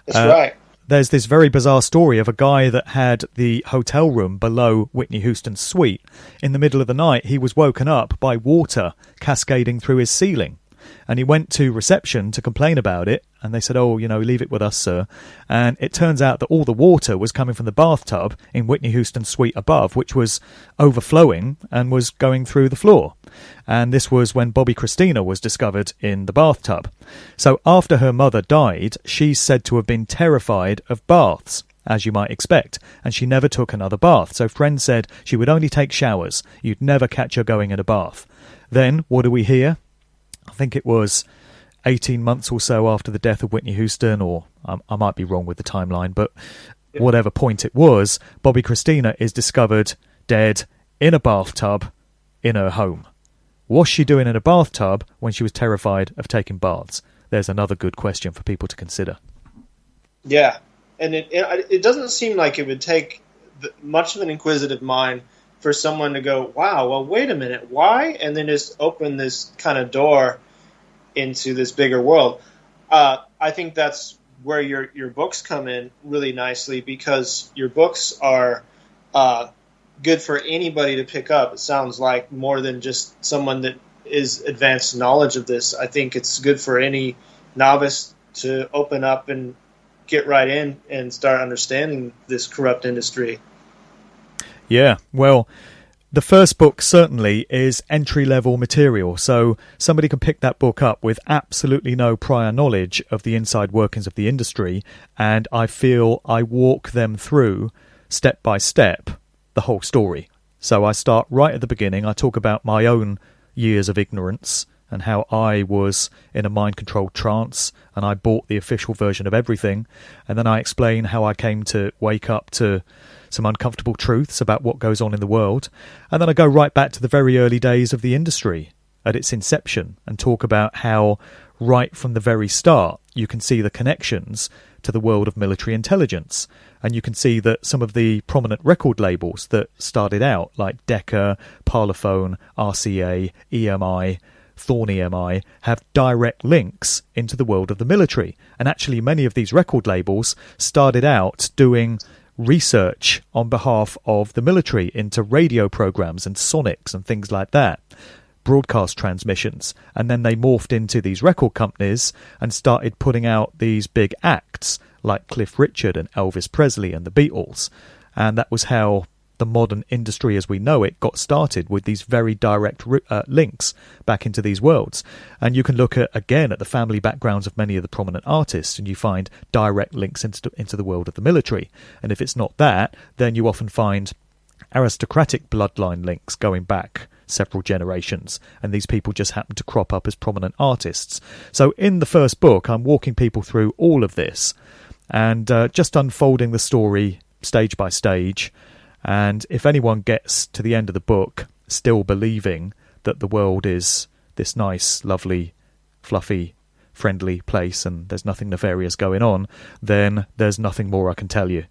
That's right. There's this very bizarre story of a guy that had the hotel room below Whitney Houston's suite. In the middle of the night, he was woken up by water cascading through his ceiling. And he went to reception to complain about it, and they said, leave it with us, sir. And it turns out that all the water was coming from the bathtub in Whitney Houston's suite above, which was overflowing and was going through the floor. And this was when Bobby Christina was discovered in the bathtub. So after her mother died, she's said to have been terrified of baths, as you might expect, and she never took another bath. So friends said she would only take showers. You'd never catch her going in a bath. Then, what do we hear? I think it was 18 months or so after the death of Whitney Houston, or I might be wrong with the timeline, but whatever point it was, Bobby Christina is discovered dead in a bathtub in her home. Was she doing in a bathtub when she was terrified of taking baths? There's another good question for people to consider. Yeah, and it doesn't seem like it would take much of an inquisitive mind for someone to go, wow, well, wait a minute, why? And then just open this kind of door into this bigger world. I think that's where your books come in really nicely, because your books are good for anybody to pick up. It sounds like more than just someone that is advanced knowledge of this. I think it's good for any novice to open up and get right in and start understanding this corrupt industry. Yeah, well, the first book certainly is entry-level material, so somebody can pick that book up with absolutely no prior knowledge of the inside workings of the industry, and I feel I walk them through, step by step, the whole story. So I start right at the beginning. I talk about my own years of ignorance and how I was in a mind-controlled trance, and I bought the official version of everything, and then I explain how I came to wake up to some uncomfortable truths about what goes on in the world, and then I go right back to the very early days of the industry, at its inception and talk about how right from the very start you can see the connections to the world of military intelligence. And you can see that some of the prominent record labels that started out, like Decca, Parlophone, RCA, EMI, Thorn EMI, have direct links into the world of the military. And actually many of these record labels started out doing research on behalf of the military into radio programs and sonics and things like that, broadcast transmissions, and then they morphed into these record companies and started putting out these big acts like Cliff Richard and Elvis Presley and the Beatles. And that was how the modern industry as we know it got started, with these very direct links back into these worlds. And you can look at again at the family backgrounds of many of the prominent artists, and you find direct links into the world of the military. And if it's not that, then you often find aristocratic bloodline links going back several generations, and these people just happen to crop up as prominent artists. So in the first book, I'm walking people through all of this and just unfolding the story stage by stage. And if anyone gets to the end of the book still believing that the world is this nice, lovely, fluffy, friendly place and there's nothing nefarious going on, then there's nothing more I can tell you.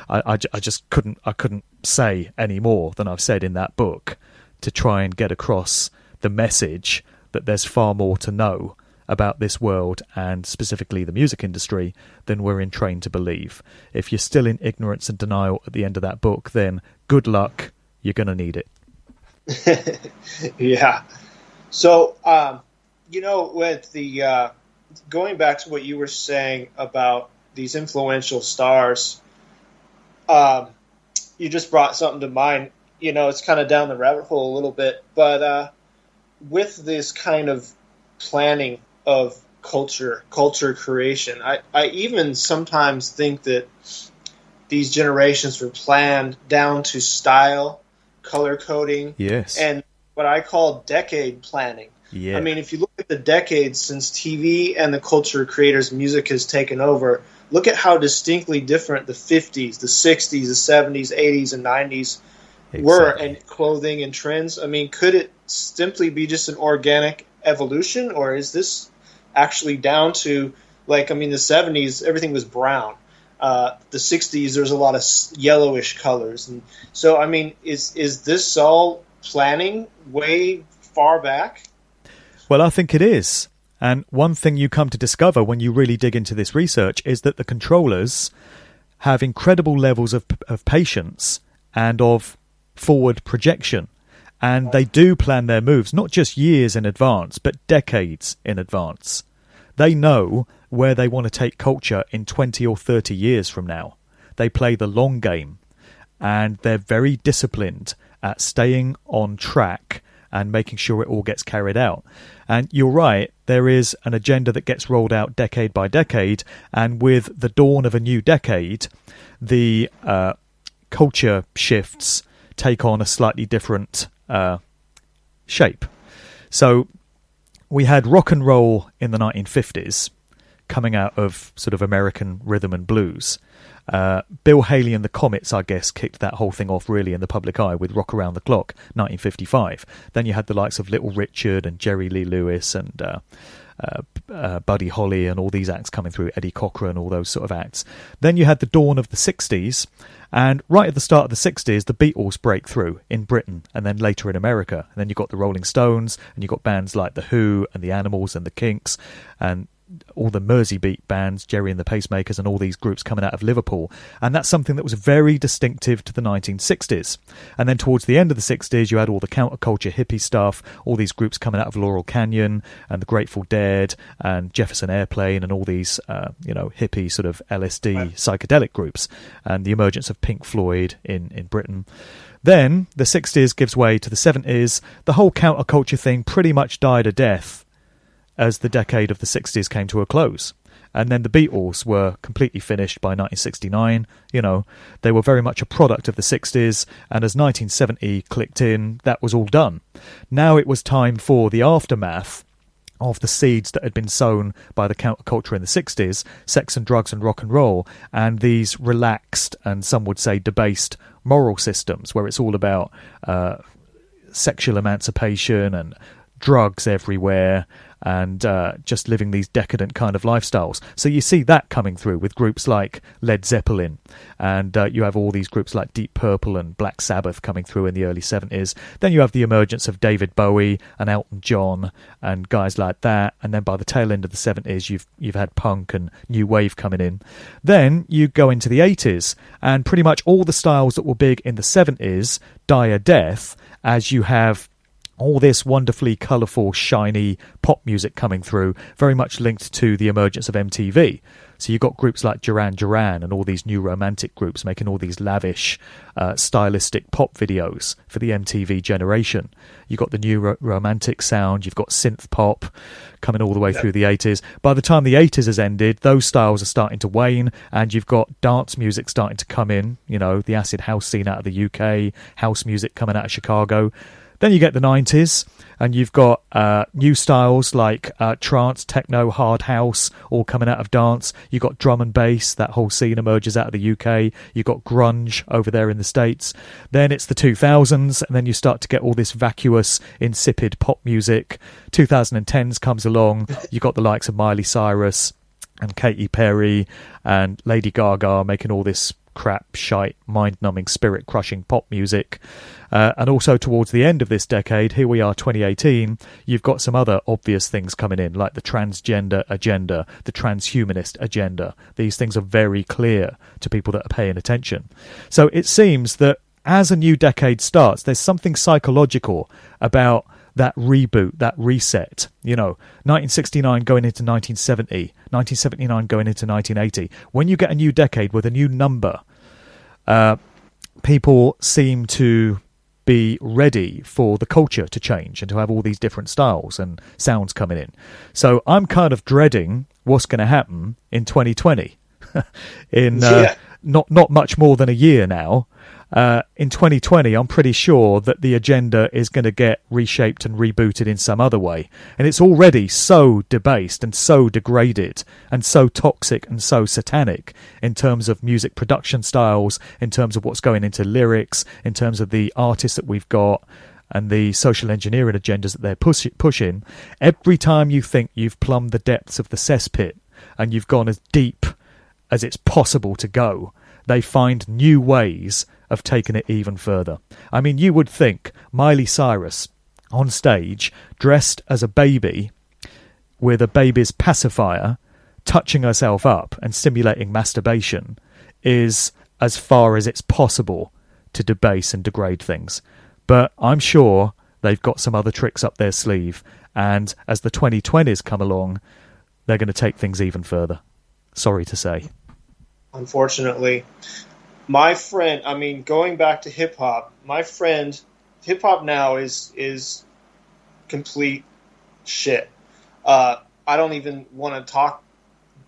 I just couldn't say any more than I've said in that book to try and get across the message that there's far more to know about this world and specifically the music industry than we're trained to believe. If you're still in ignorance and denial at the end of that book, then good luck, you're going to need it. Yeah. So, with the going back to what you were saying about these influential stars, you just brought something to mind. It's kind of down the rabbit hole a little bit, but with this kind of planning of culture creation, I even sometimes think that these generations were planned down to style, color coding, yes, and what I call decade planning. Yeah. I mean, if you look at the decades since TV and the culture creators' music has taken over, look at how distinctly different the 50s, the 60s, the 70s, 80s, and 90s were, and clothing and trends. I mean, could it simply be just an organic evolution, or is this actually down to, the 70s, everything was brown. The 60s, there's a lot of yellowish colors. And so, I mean, is this all planning way far back? Well, I think it is. And one thing you come to discover when you really dig into this research is that the controllers have incredible levels of patience and of forward projection. And they do plan their moves, not just years in advance, but decades in advance. They know where they want to take culture in 20 or 30 years from now. They play the long game, and they're very disciplined at staying on track and making sure it all gets carried out. And you're right, there is an agenda that gets rolled out decade by decade, and with the dawn of a new decade, the culture shifts take on a slightly different shape. So we had rock and roll in the 1950s coming out of sort of American rhythm and blues. Bill Haley and the Comets, I guess, kicked that whole thing off really in the public eye with Rock Around the Clock, 1955. Then you had the likes of Little Richard and Jerry Lee Lewis and Buddy Holly and all these acts coming through, Eddie Cochran, all those sort of acts. Then you had the dawn of the 60s, and right at the start of the 60s, the Beatles break through in Britain and then later in America. And then you got the Rolling Stones, and you got bands like The Who and The Animals and The Kinks and all the Merseybeat bands, Jerry and the Pacemakers, and all these groups coming out of Liverpool. And that's something that was very distinctive to the 1960s. And then towards the end of the 60s, you had all the counterculture hippie stuff, all these groups coming out of Laurel Canyon and the Grateful Dead and Jefferson Airplane and all these, hippie sort of LSD psychedelic groups, and the emergence of Pink Floyd in Britain. Then the 60s gives way to the 70s. The whole counterculture thing pretty much died a death as the decade of the 60s came to a close. And then the Beatles were completely finished by 1969. They were very much a product of the 60s, and as 1970 clicked in, that was all done. Now it was time for the aftermath of the seeds that had been sown by the counterculture in the 60s, sex and drugs and rock and roll, and these relaxed and some would say debased moral systems where it's all about sexual emancipation and drugs everywhere, and just living these decadent kind of lifestyles. So you see that coming through with groups like Led Zeppelin, and you have all these groups like Deep Purple and Black Sabbath coming through in the early 70s. Then you have the emergence of David Bowie and Elton John and guys like that, and then by the tail end of the 70s you've had punk and new wave coming in. Then you go into the 80s, and pretty much all the styles that were big in the 70s die a death as you have all this wonderfully colourful, shiny pop music coming through, very much linked to the emergence of MTV. So you've got groups like Duran Duran and all these new romantic groups making all these lavish, stylistic pop videos for the MTV generation. You've got the new romantic sound, you've got synth pop coming all the way through the 80s. By the time the 80s has ended, those styles are starting to wane, and you've got dance music starting to come in, you know, the acid house scene out of the UK, house music coming out of Chicago. Then you get the 90s, and you've got new styles like trance, techno, hard house, all coming out of dance. You've got drum and bass, that whole scene emerges out of the UK. You've got grunge over there in the States. Then it's the 2000s, and then you start to get all this vacuous, insipid pop music. 2010s comes along. You've got the likes of Miley Cyrus and Katy Perry and Lady Gaga making all this crap, shite, mind-numbing, spirit-crushing pop music. And also towards the end of this decade, here we are 2018, you've got some other obvious things coming in, like the transgender agenda, the transhumanist agenda. These things are very clear to people that are paying attention. So it seems that as a new decade starts, there's something psychological about that reboot, that reset. You know, 1969 going into 1970, 1979 going into 1980. When you get a new decade with a new number, people seem to be ready for the culture to change and to have all these different styles and sounds coming in. So I'm kind of dreading what's going to happen in 2020. Not much more than a year now. In 2020, I'm pretty sure that the agenda is going to get reshaped and rebooted in some other way. And it's already so debased and so degraded and so toxic and so satanic in terms of music production styles, in terms of what's going into lyrics, in terms of the artists that we've got and the social engineering agendas that they're pushing. Every time you think you've plumbed the depths of the cesspit and you've gone as deep as it's possible to go, they find new ways of taking it even further. I mean, you would think Miley Cyrus on stage, dressed as a baby, with a baby's pacifier, touching herself up and simulating masturbation, is as far as it's possible to debase and degrade things. But I'm sure they've got some other tricks up their sleeve, and as the 2020s come along, they're going to take things even further. Sorry to say. Unfortunately. My friend, I mean, going back to hip-hop, my friend, hip-hop now is complete shit. I don't even want to talk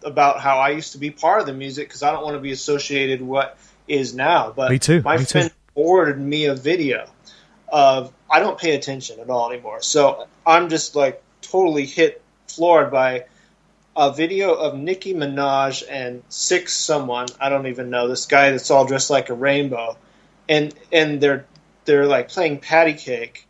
about how I used to be part of the music because I don't want to be associated with what is now. But me too. My friend forwarded me a video of, I don't pay attention at all anymore. So I'm just like totally floored by a video of Nicki Minaj and someone, I don't even know, this guy that's all dressed like a rainbow, and they're like playing patty cake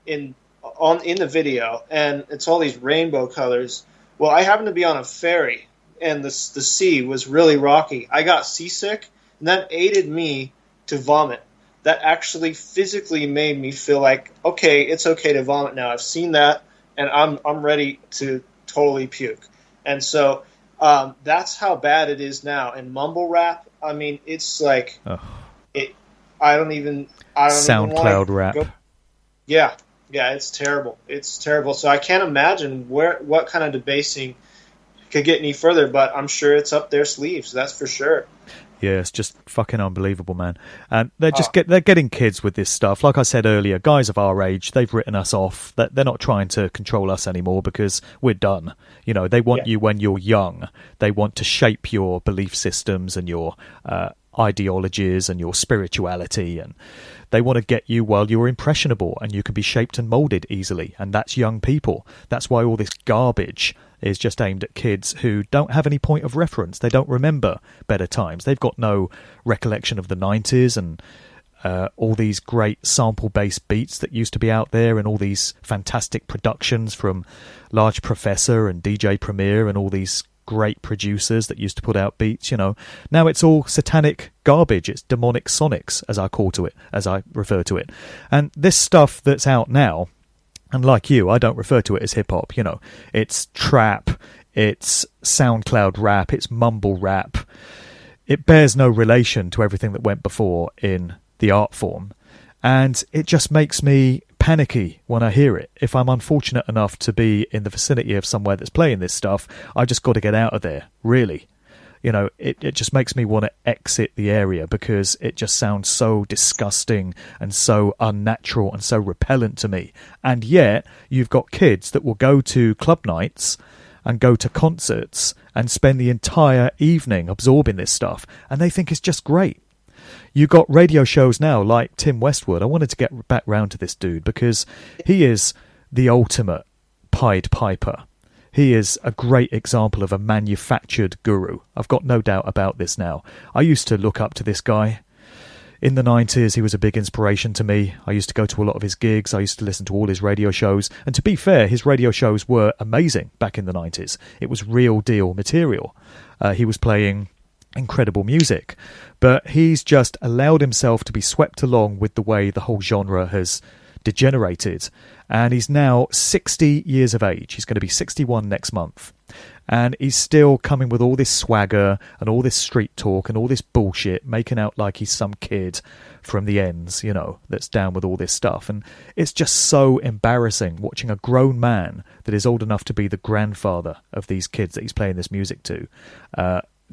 in the video, and it's all these rainbow colors. Well, I happened to be on a ferry, and the sea was really rocky. I got seasick, and that aided me to vomit. That actually physically made me feel like, okay, it's okay to vomit now. I've seen that, and I'm ready to totally puke. And so that's how bad it is now. And mumble rap, I mean, it's like I don't even SoundCloud rap. Yeah, it's terrible. It's terrible. So I can't imagine what kind of debasing could get any further. But I'm sure it's up their sleeves. That's for sure. Yeah, it's just fucking unbelievable, man. And they're they're getting kids with this stuff. Like I said earlier, guys of our age, they've written us off. They're not trying to control us anymore because we're done. You know, they want you when you're young. They want to shape your belief systems and your ideologies and your spirituality, and they want to get you while you're impressionable and you can be shaped and molded easily. And that's young people. That's why all this garbage is just aimed at kids who don't have any point of reference. They don't remember better times. They've got no recollection of the 90s and all these great sample-based beats that used to be out there, and all these fantastic productions from Large Professor and DJ Premier and all these great producers that used to put out beats, Now it's all satanic garbage. It's demonic sonics, as I refer to it. And this stuff that's out now, and like you, I don't refer to it as hip-hop, It's trap, it's SoundCloud rap, it's mumble rap. It bears no relation to everything that went before in the art form. And it just makes me panicky when I hear it. If I'm unfortunate enough to be in the vicinity of somewhere that's playing this stuff, I just got to get out of there, really. It just makes me want to exit the area, because it just sounds so disgusting and so unnatural and so repellent to me. And yet, you've got kids that will go to club nights and go to concerts and spend the entire evening absorbing this stuff, and they think it's just great. You got radio shows now like Tim Westwood. I wanted to get back round to this dude because he is the ultimate Pied Piper. He is a great example of a manufactured guru. I've got no doubt about this now. I used to look up to this guy. In the 90s, he was a big inspiration to me. I used to go to a lot of his gigs. I used to listen to all his radio shows. And to be fair, his radio shows were amazing back in the 90s. It was real deal material. He was playing incredible music. But he's just allowed himself to be swept along with the way the whole genre has degenerated. And he's now 60 years of age. He's going to be 61 next month. And he's still coming with all this swagger and all this street talk and all this bullshit, making out like he's some kid from the ends, that's down with all this stuff. And it's just so embarrassing watching a grown man that is old enough to be the grandfather of these kids that he's playing this music to,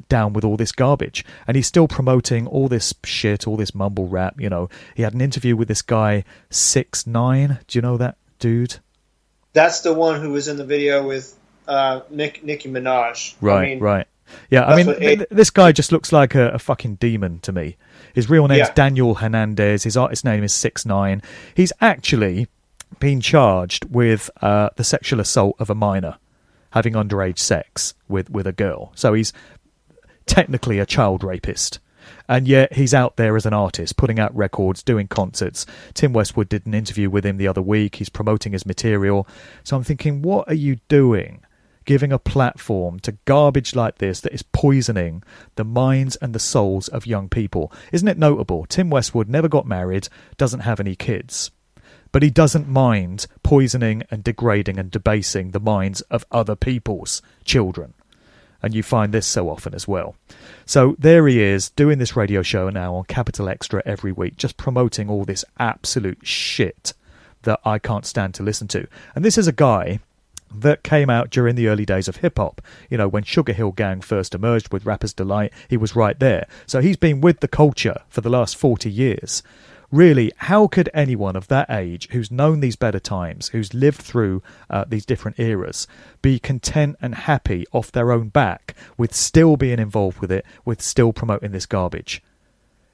down with all this garbage. And he's still promoting all this shit, all this mumble rap. He had an interview with this guy 6ix9ine. Do you know that dude? That's the one who was in the video with Nicki Minaj. Right, right. Yeah, this guy just looks like a fucking demon to me. His real name's Daniel Hernandez. His artist name is 6ix9ine. He's actually been charged with the sexual assault of a minor, having underage sex with a girl. So he's technically a child rapist. And yet he's out there as an artist, putting out records, doing concerts. Tim Westwood did an interview with him the other week. He's promoting his material. So I'm thinking, what are you doing? Giving a platform to garbage like this that is poisoning the minds and the souls of young people. Isn't it notable? Tim Westwood never got married, doesn't have any kids. But he doesn't mind poisoning and degrading and debasing the minds of other people's children. And you find this so often as well. So there he is, doing this radio show now on Capital Extra every week, just promoting all this absolute shit that I can't stand to listen to. And this is a guy that came out during the early days of hip-hop. When Sugar Hill Gang first emerged with Rapper's Delight, he was right there. So he's been with the culture for the last 40 years. Really, how could anyone of that age, who's known these better times, who's lived through these different eras, be content and happy off their own back with still being involved with it, with still promoting this garbage?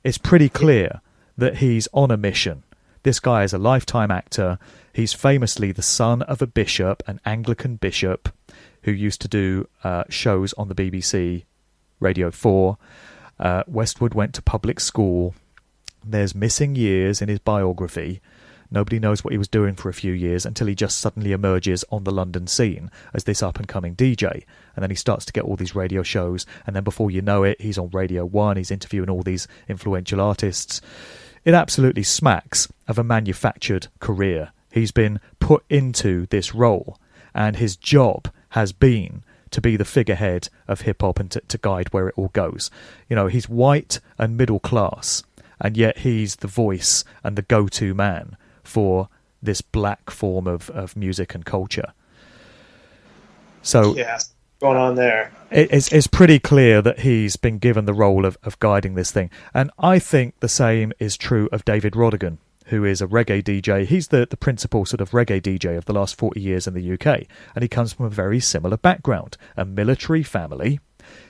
It's pretty clear that he's on a mission. This guy is a lifetime actor. He's famously the son of a bishop, an Anglican bishop, who used to do shows on the BBC Radio 4. Westwood went to public school. There's missing years in his biography. Nobody knows what he was doing for a few years until he just suddenly emerges on the London scene as this up-and-coming DJ. And then he starts to get all these radio shows. And then before you know it, he's on Radio 1. He's interviewing all these influential artists. It absolutely smacks of a manufactured career. He's been put into this role. And his job has been to be the figurehead of hip-hop and to guide where it all goes. He's white and middle class. And yet he's the voice and the go-to man for this black form of music and culture. So what's going on there? It's pretty clear that he's been given the role of guiding this thing. And I think the same is true of David Rodigan, who is a reggae DJ. He's the principal sort of reggae DJ of the last 40 years in the UK. And he comes from a very similar background, a military family.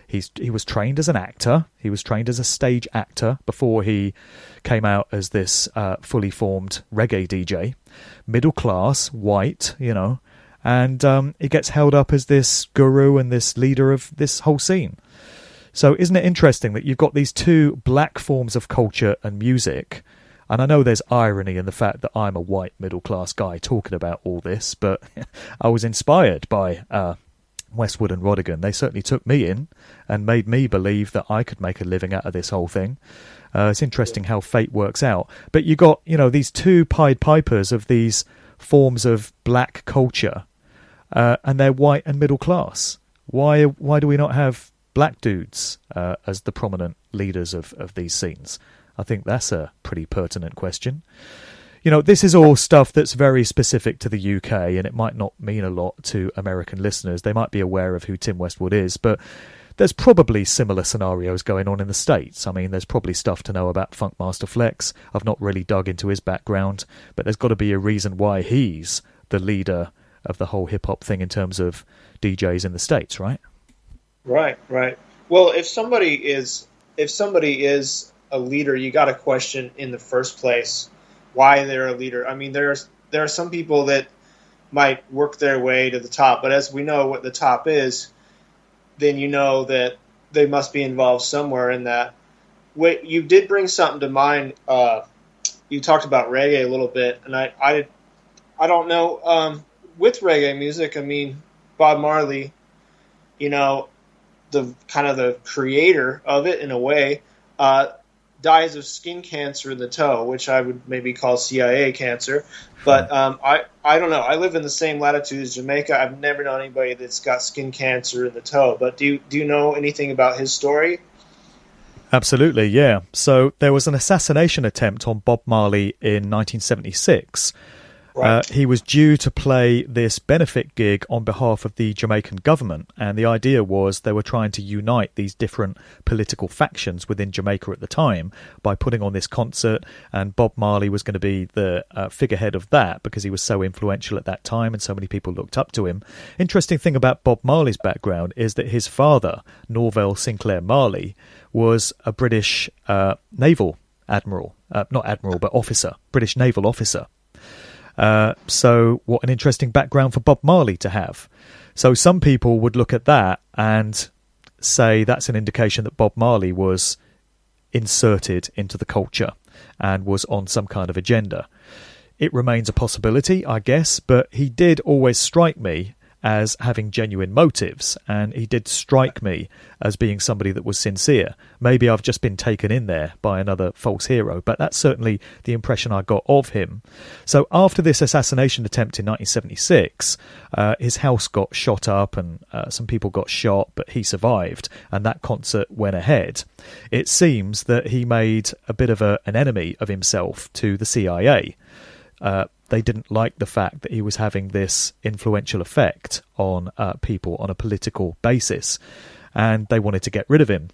He was trained as an actor. He was trained as a stage actor before he came out as this fully formed reggae DJ. Middle class, white, and he gets held up as this guru and this leader of this whole scene. So isn't it interesting that you've got these two black forms of culture and music And I know there's irony in the fact that I'm a white middle-class guy talking about all this, but I was inspired by Westwood and Rodigan. They certainly took me in and made me believe that I could make a living out of this whole thing. It's interesting how fate works out. But you got, these two Pied Pipers of these forms of black culture, and they're white and middle class. Why do we not have black dudes as the prominent leaders of these scenes? I think that's a pretty pertinent question. This is all stuff that's very specific to the UK, and it might not mean a lot to American listeners. They might be aware of who Tim Westwood is, but there's probably similar scenarios going on in the States. I mean, there's probably stuff to know about Funkmaster Flex. I've not really dug into his background, but there's got to be a reason why he's the leader of the whole hip-hop thing in terms of DJs in the States, right? Right. Well, if somebody is a leader, you got to question in the first place why they're a leader. I mean, there are some people that might work their way to the top, but as we know what the top is, then you know that they must be involved somewhere in that. Wait, you did bring something to mind. You talked about reggae a little bit, and I don't know. With reggae music, I mean, Bob Marley, the kind of the creator of it in a way, dies of skin cancer in the toe, which I would maybe call CIA cancer. But I don't know. I live in the same latitude as Jamaica. I've never known anybody that's got skin cancer in the toe. But do you know anything about his story? Absolutely, yeah. So there was an assassination attempt on Bob Marley in 1976. Right. He was due to play this benefit gig on behalf of the Jamaican government, and the idea was they were trying to unite these different political factions within Jamaica at the time by putting on this concert, and Bob Marley was going to be the figurehead of that because he was so influential at that time and so many people looked up to him. Interesting thing about Bob Marley's background is that his father, Norvell Sinclair Marley, was a British naval admiral, not admiral, but officer, British naval officer. So what an interesting background for Bob Marley to have. So some people would look at that and say that's an indication that Bob Marley was inserted into the culture and was on some kind of agenda. It remains a possibility, I guess, but he did always strike me as having genuine motives, and he did strike me as being somebody that was sincere. Maybe I've just been taken in there by another false hero, but that's certainly the impression I got of him. So after this assassination attempt in 1976, his house got shot up and some people got shot, but he survived, and that concert went ahead. It seems that he made a bit of an enemy of himself to the CIA. They didn't like the fact that he was having this influential effect on people on a political basis, and they wanted to get rid of him.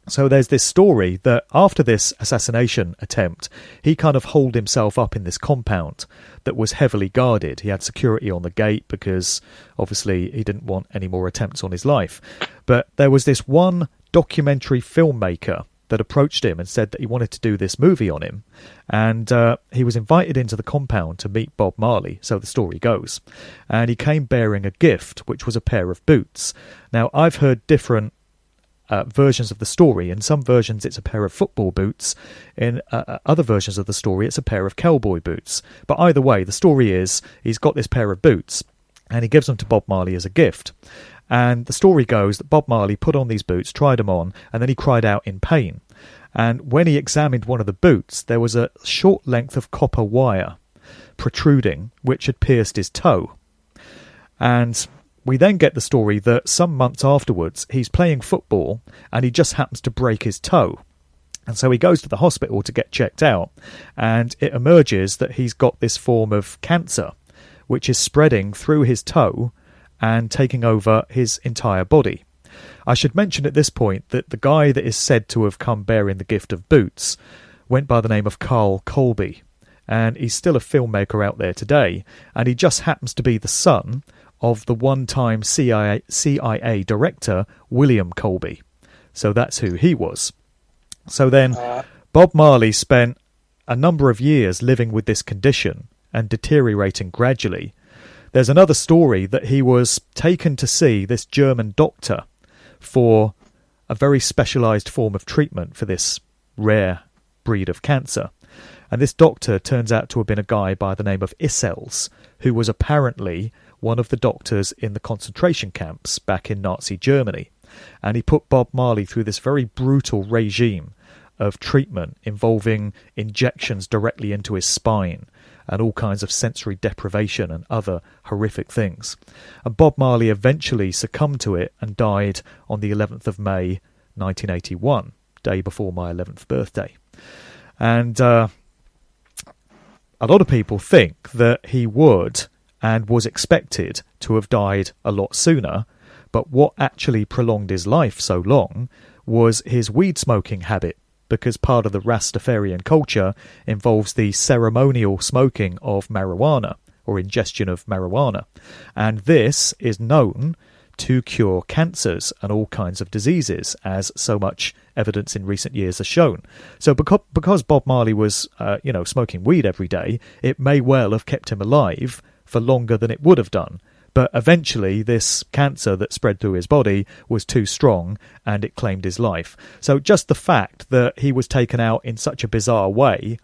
So there's this story that after this assassination attempt, he kind of holed himself up in this compound that was heavily guarded. He had security on the gate because obviously he didn't want any more attempts on his life. But there was this one documentary filmmaker that approached him and said that he wanted to do this movie on him, and he was invited into the compound to meet Bob Marley, so the story goes, and he came bearing a gift, which was a pair of boots. Now, I've heard different versions of the story. In some versions it's a pair of football boots, in other versions of the story it's a pair of cowboy boots, but either way the story is he's got this pair of boots and he gives them to Bob Marley as a gift. And the story goes that Bob Marley put on these boots, tried them on, and then he cried out in pain. And when he examined one of the boots, there was a short length of copper wire protruding, which had pierced his toe. And we then get the story that some months afterwards, he's playing football, and he just happens to break his toe. And so he goes to the hospital to get checked out, and it emerges that he's got this form of cancer, which is spreading through his toe and taking over his entire body. I should mention at this point that the guy that is said to have come bearing the gift of boots went by the name of Carl Colby, and he's still a filmmaker out there today, and he just happens to be the son of the one-time CIA director William Colby. So that's who he was. So then Bob Marley spent a number of years living with this condition and deteriorating gradually. There's another story that he was taken to see this German doctor for a very specialised form of treatment for this rare breed of cancer. And this doctor turns out to have been a guy by the name of Issels, who was apparently one of the doctors in the concentration camps back in Nazi Germany. And he put Bob Marley through this very brutal regime of treatment involving injections directly into his spine and all kinds of sensory deprivation and other horrific things. And Bob Marley eventually succumbed to it and died on the 11th of May 1981, day before my 11th birthday. And a lot of people think that he would and was expected to have died a lot sooner, but what actually prolonged his life so long was his weed smoking habit, because part of the Rastafarian culture involves the ceremonial smoking of marijuana or ingestion of marijuana. And this is known to cure cancers and all kinds of diseases, as so much evidence in recent years has shown. So because Bob Marley was, smoking weed every day, it may well have kept him alive for longer than it would have done. But eventually this cancer that spread through his body was too strong and it claimed his life. So just the fact that he was taken out in such a bizarre way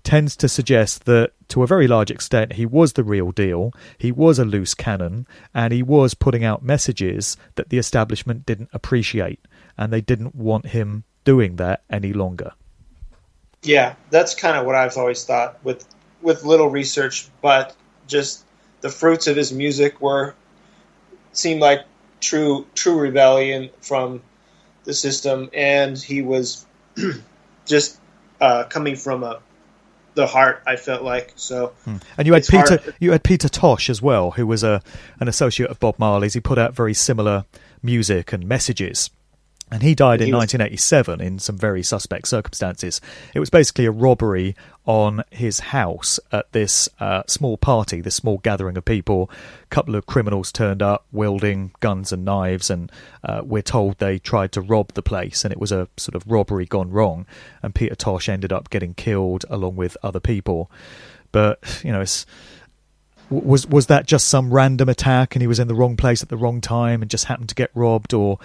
tends to suggest that to a very large extent he was the real deal, he was a loose cannon, and he was putting out messages that the establishment didn't appreciate, and they didn't want him doing that any longer. Yeah, that's kind of what I've always thought with little research, but just the fruits of his music seemed like true rebellion from the system, and he was just coming from the heart, I felt like. So, and you had Peter Tosh as well, who was an associate of Bob Marley's. He put out very similar music and messages. And he died in 1987 in some very suspect circumstances. It was basically a robbery on his house at this small party, this small gathering of people. A couple of criminals turned up wielding guns and knives, and we're told they tried to rob the place, and it was a sort of robbery gone wrong. And Peter Tosh ended up getting killed along with other people. But, was that just some random attack and he was in the wrong place at the wrong time and just happened to get robbed? Or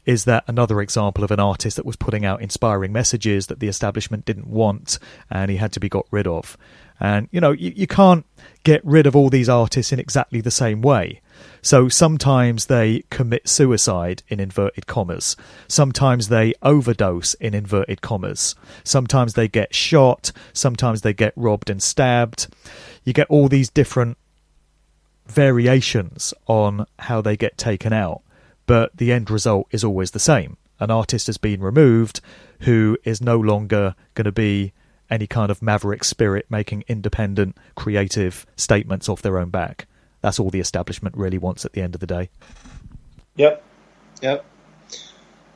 is that another example of an artist that was putting out inspiring messages that the establishment didn't want and he had to be got rid of? And, you can't get rid of all these artists in exactly the same way. So sometimes they commit suicide, in inverted commas. Sometimes they overdose, in inverted commas. Sometimes they get shot. Sometimes they get robbed and stabbed. You get all these different variations on how they get taken out, but the end result is always the same. An artist has been removed who is no longer going to be any kind of maverick spirit making independent creative statements off their own back. That's all the establishment really wants at the end of the day. Yep.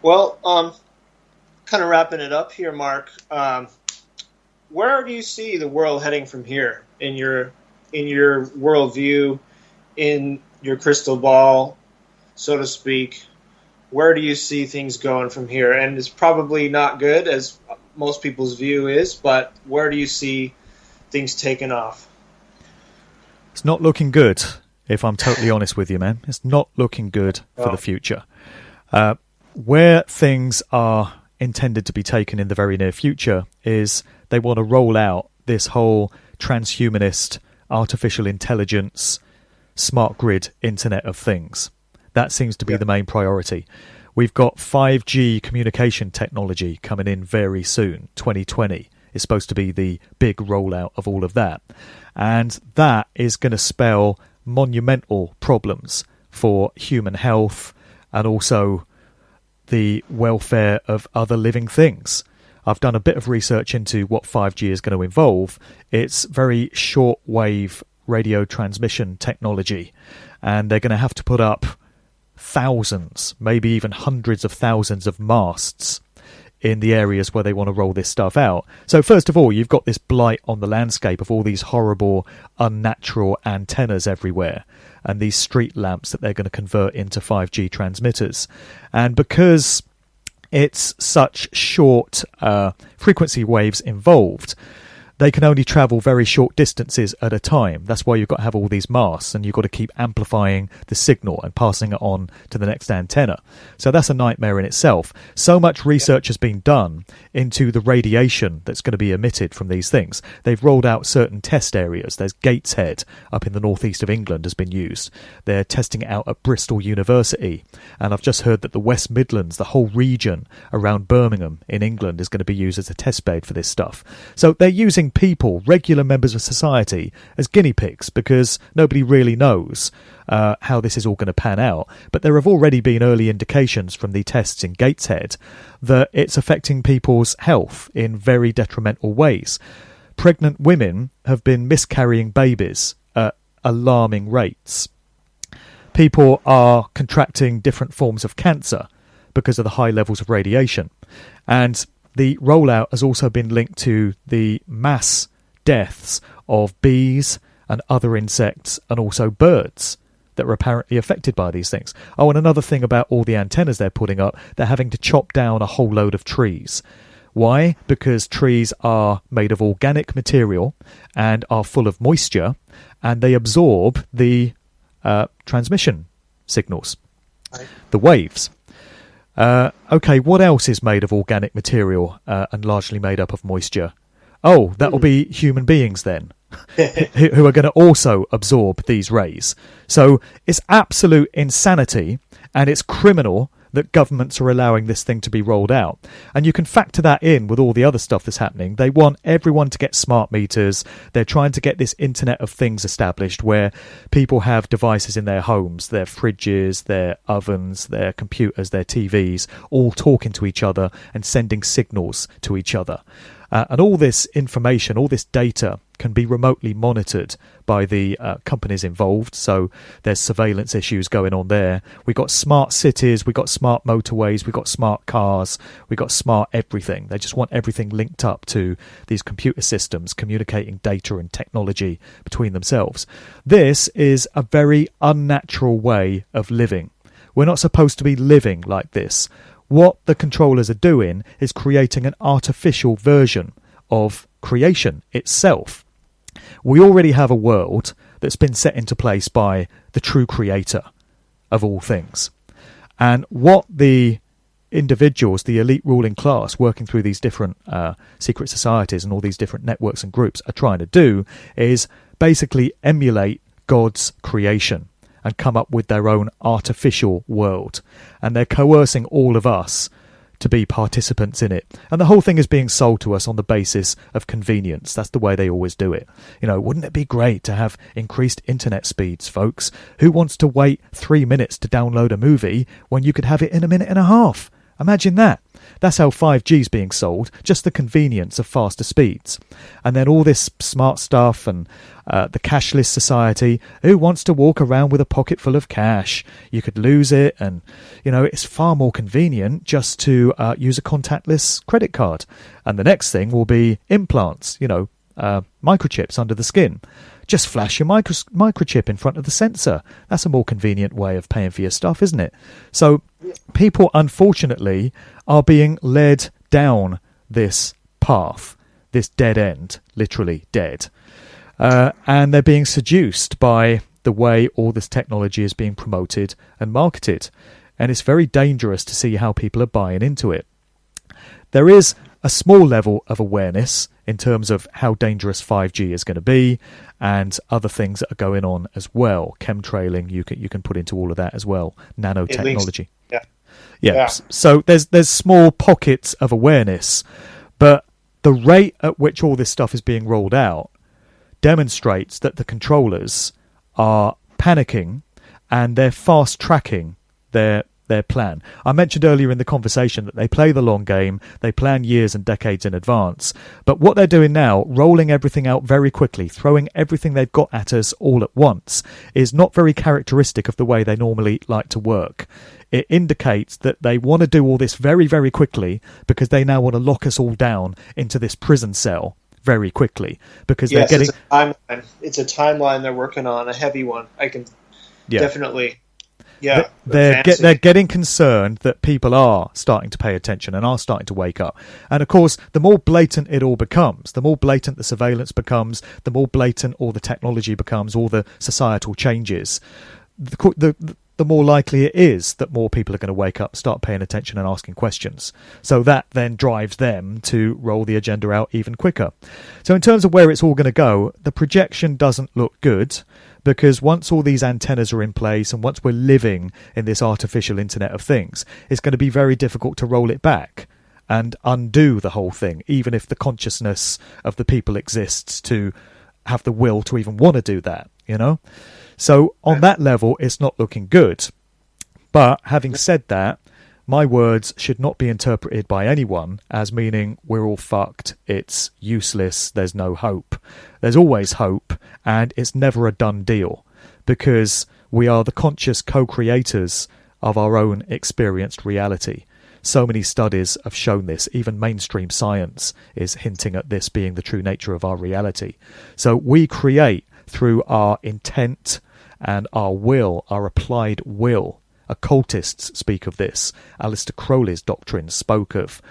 Well, kind of wrapping it up here, Mark, where do you see the world heading from here in your worldview, in your crystal ball, so to speak? Where do you see things going from here? And it's probably not good, as most people's view is, but where do you see things taking off? It's not looking good, if I'm totally honest with you, man. It's not looking good for the future. Where things are intended to be taken in the very near future is they want to roll out this whole transhumanist, artificial intelligence, smart grid Internet of Things. That seems to be the main priority. We've got 5G communication technology coming in very soon. 2020 is supposed to be the big rollout of all of that. And that is going to spell monumental problems for human health and also the welfare of other living things. I've done a bit of research into what 5G is going to involve. It's very short-wave radio transmission technology, and they're going to have to put up thousands, maybe even hundreds of thousands of masts in the areas where they want to roll this stuff out. So first of all, you've got this blight on the landscape of all these horrible, unnatural antennas everywhere, and these street lamps that they're going to convert into 5G transmitters. And because it's such short frequency waves involved, they can only travel very short distances at a time. That's why you've got to have all these masts, and you've got to keep amplifying the signal and passing it on to the next antenna. So that's a nightmare in itself. So much research has been done into the radiation that's going to be emitted from these things. They've rolled out certain test areas. There's Gateshead up in the northeast of England has been used. They're testing it out at Bristol University. And I've just heard that the West Midlands, the whole region around Birmingham in England, is going to be used as a test bed for this stuff. So they're using people, regular members of society, as guinea pigs because nobody really knows how this is all going to pan out. But there have already been early indications from the tests in Gateshead that it's affecting people's health in very detrimental ways. Pregnant women have been miscarrying babies at alarming rates. People are contracting different forms of cancer because of the high levels of radiation. And the rollout has also been linked to the mass deaths of bees and other insects and also birds that are apparently affected by these things. Oh, and another thing about all the antennas they're putting up, they're having to chop down a whole load of trees. Why? Because trees are made of organic material and are full of moisture, and they absorb the transmission signals, the waves. Okay, what else is made of organic material and largely made up of moisture? Oh, that will be human beings then, who are going to also absorb these rays. So it's absolute insanity, and it's criminal that governments are allowing this thing to be rolled out. And you can factor that in with all the other stuff that's happening. They want everyone to get smart meters. They're trying to get this Internet of Things established where people have devices in their homes, their fridges, their ovens, their computers, their TVs, all talking to each other and sending signals to each other. And all this information, all this data can be remotely monitored by the companies involved. So there's surveillance issues going on there. We've got smart cities, we've got smart motorways, we've got smart cars, we've got smart everything. They just want everything linked up to these computer systems, communicating data and technology between themselves. This is a very unnatural way of living. We're not supposed to be living like this. What the controllers are doing is creating an artificial version of creation itself. We already have a world that's been set into place by the true creator of all things. And what the individuals, the elite ruling class working through these different secret societies and all these different networks and groups are trying to do is basically emulate God's creation and come up with their own artificial world. And they're coercing all of us to be participants in it. And the whole thing is being sold to us on the basis of convenience. That's the way they always do it. You know, wouldn't it be great to have increased internet speeds, folks? Who wants to wait 3 minutes to download a movie when you could have it in a minute and a half? Imagine that. That's how 5G is being sold, just the convenience of faster speeds. And then all this smart stuff and the cashless society. Who wants to walk around with a pocket full of cash? You could lose it, and, you know, it's far more convenient just to use a contactless credit card. And the next thing will be implants, you know, microchips under the skin. Just flash your microchip in front of the sensor. That's a more convenient way of paying for your stuff, isn't it? So people, unfortunately, are being led down this path, this dead end, literally dead. And they're being seduced by the way all this technology is being promoted and marketed. And it's very dangerous to see how people are buying into it. There is a small level of awareness in terms of how dangerous 5G is going to be, and other things that are going on as well. Chemtrailing, you can put into all of that as well. Nanotechnology. Yeah. So there's small pockets of awareness, but the rate at which all this stuff is being rolled out demonstrates that the controllers are panicking and they're fast tracking their plan. I mentioned earlier in the conversation that they play the long game, they plan years and decades in advance. But what they're doing now, rolling everything out very quickly, throwing everything they've got at us all at once, is not very characteristic of the way they normally like to work. It indicates that they want to do all this very, very quickly because they now want to lock us all down into this prison cell very quickly. Because they're getting... It's a timeline they're working on, a heavy one. I can definitely... Yeah, they're fancy. getting concerned that people are starting to pay attention and are starting to wake up. And of course, the more blatant it all becomes, the more blatant the surveillance becomes, the more blatant all the technology becomes, all the societal changes, the more likely it is that more people are going to wake up, start paying attention and asking questions. So that then drives them to roll the agenda out even quicker. So in terms of where it's all going to go, the projection doesn't look good, because once all these antennas are in place and once we're living in this artificial Internet of Things, it's going to be very difficult to roll it back and undo the whole thing, even if the consciousness of the people exists to have the will to even want to do that, you know? So on that level, it's not looking good. But having said that, my words should not be interpreted by anyone as meaning we're all fucked, it's useless, there's no hope. There's always hope, and it's never a done deal, because we are the conscious co-creators of our own experienced reality. So many studies have shown this. Even mainstream science is hinting at this being the true nature of our reality. So we create through our intent and our will, our applied will. Occultists speak of this. Aleister Crowley's doctrine spoke of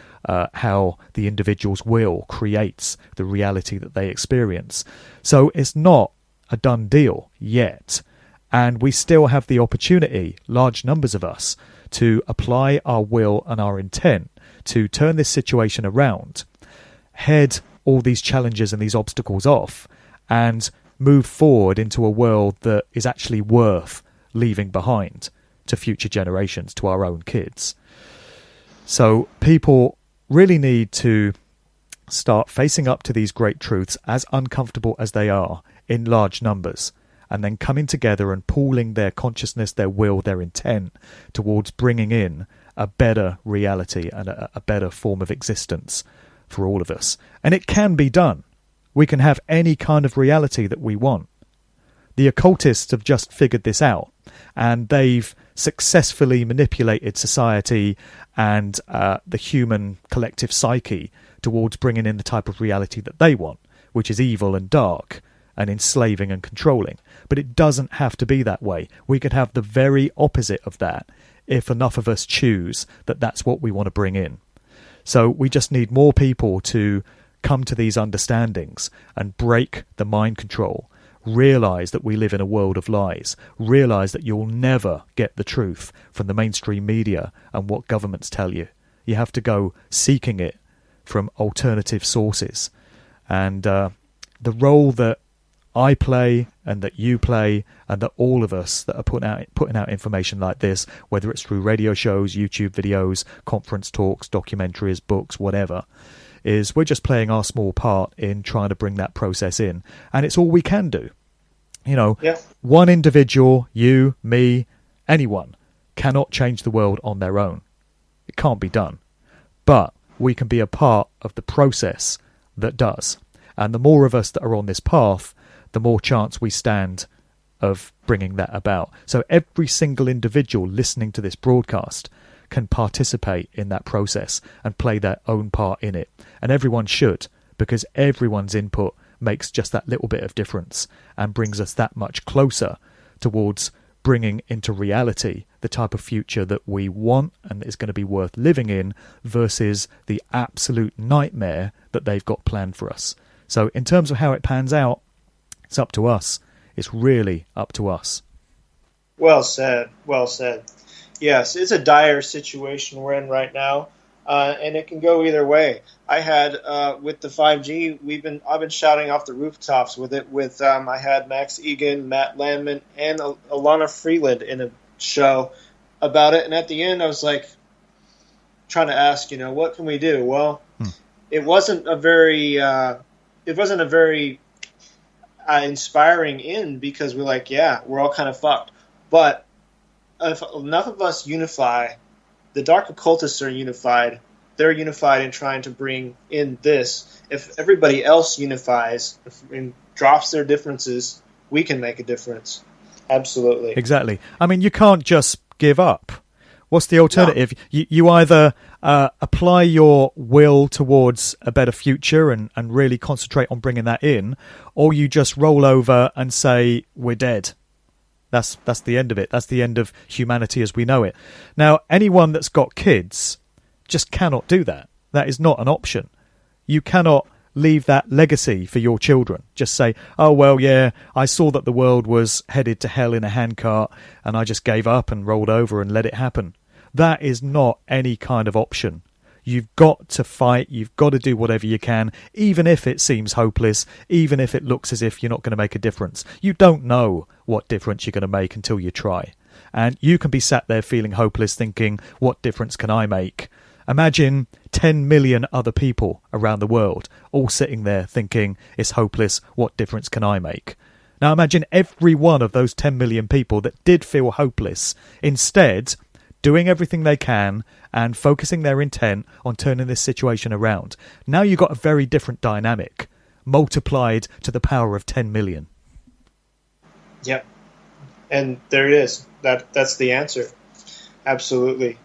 how the individual's will creates the reality that they experience. So it's not a done deal yet. And we still have the opportunity, large numbers of us, to apply our will and our intent to turn this situation around, head all these challenges and these obstacles off, and move forward into a world that is actually worth leaving behind to future generations, to our own kids. So people really need to start facing up to these great truths, as uncomfortable as they are, in large numbers, and then coming together and pooling their consciousness, their will, their intent towards bringing in a better reality and a better form of existence for all of us. And it can be done. We can have any kind of reality that we want. The occultists have just figured this out, and they've successfully manipulated society and the human collective psyche towards bringing in the type of reality that they want, which is evil and dark and enslaving and controlling. But it doesn't have to be that way. We could have the very opposite of that if enough of us choose that that's what we want to bring in. So we just need more people to come to these understandings and break the mind control. Realise that we live in a world of lies. Realise that you'll never get the truth from the mainstream media and what governments tell you. You have to go seeking it from alternative sources. And the role that I play and that you play and that all of us that are putting out information like this, whether it's through radio shows, YouTube videos, conference talks, documentaries, books, whatever, is we're just playing our small part in trying to bring that process in. And it's all we can do. You know, One individual, you, me, anyone, cannot change the world on their own. It can't be done. But we can be a part of the process that does. And the more of us that are on this path, the more chance we stand of bringing that about. So every single individual listening to this broadcast can participate in that process and play their own part in it. And everyone should, because everyone's input makes just that little bit of difference and brings us that much closer towards bringing into reality the type of future that we want and is going to be worth living in versus the absolute nightmare that they've got planned for us. So in terms of how it pans out, it's up to us. It's really up to us. Well said. Well said. Yes, it's a dire situation we're in right now, and it can go either way. I had with the 5G, I've been shouting off the rooftops with it. With I had Max Egan, Matt Landman, and Alana Freeland in a show about it. And at the end, I was like trying to ask, what can we do? Well, it wasn't a very inspiring end, because we're like, we're all kind of fucked. But if enough of us unify, the dark occultists are unified. They're unified in trying to bring in this. If everybody else unifies and drops their differences, we can make a difference. Absolutely. Exactly. I mean, you can't just give up. What's the alternative? No. You either apply your will towards a better future and really concentrate on bringing that in, or you just roll over and say, we're dead. That's the end of it. That's the end of humanity as we know it. Now, anyone that's got kids just cannot do that. That is not an option. You cannot leave that legacy for your children. Just say, oh, well, yeah, I saw that the world was headed to hell in a handcart and I just gave up and rolled over and let it happen. That is not any kind of option. You've got to fight. You've got to do whatever you can, even if it seems hopeless, even if it looks as if you're not going to make a difference. You don't know what difference you're going to make until you try. And you can be sat there feeling hopeless, thinking, what difference can I make? Imagine 10 million other people around the world all sitting there thinking, it's hopeless, what difference can I make? Now imagine every one of those 10 million people that did feel hopeless, instead doing everything they can and focusing their intent on turning this situation around. Now you've got a very different dynamic, multiplied to the power of 10 million. Yep. And there it is. That's the answer. Absolutely.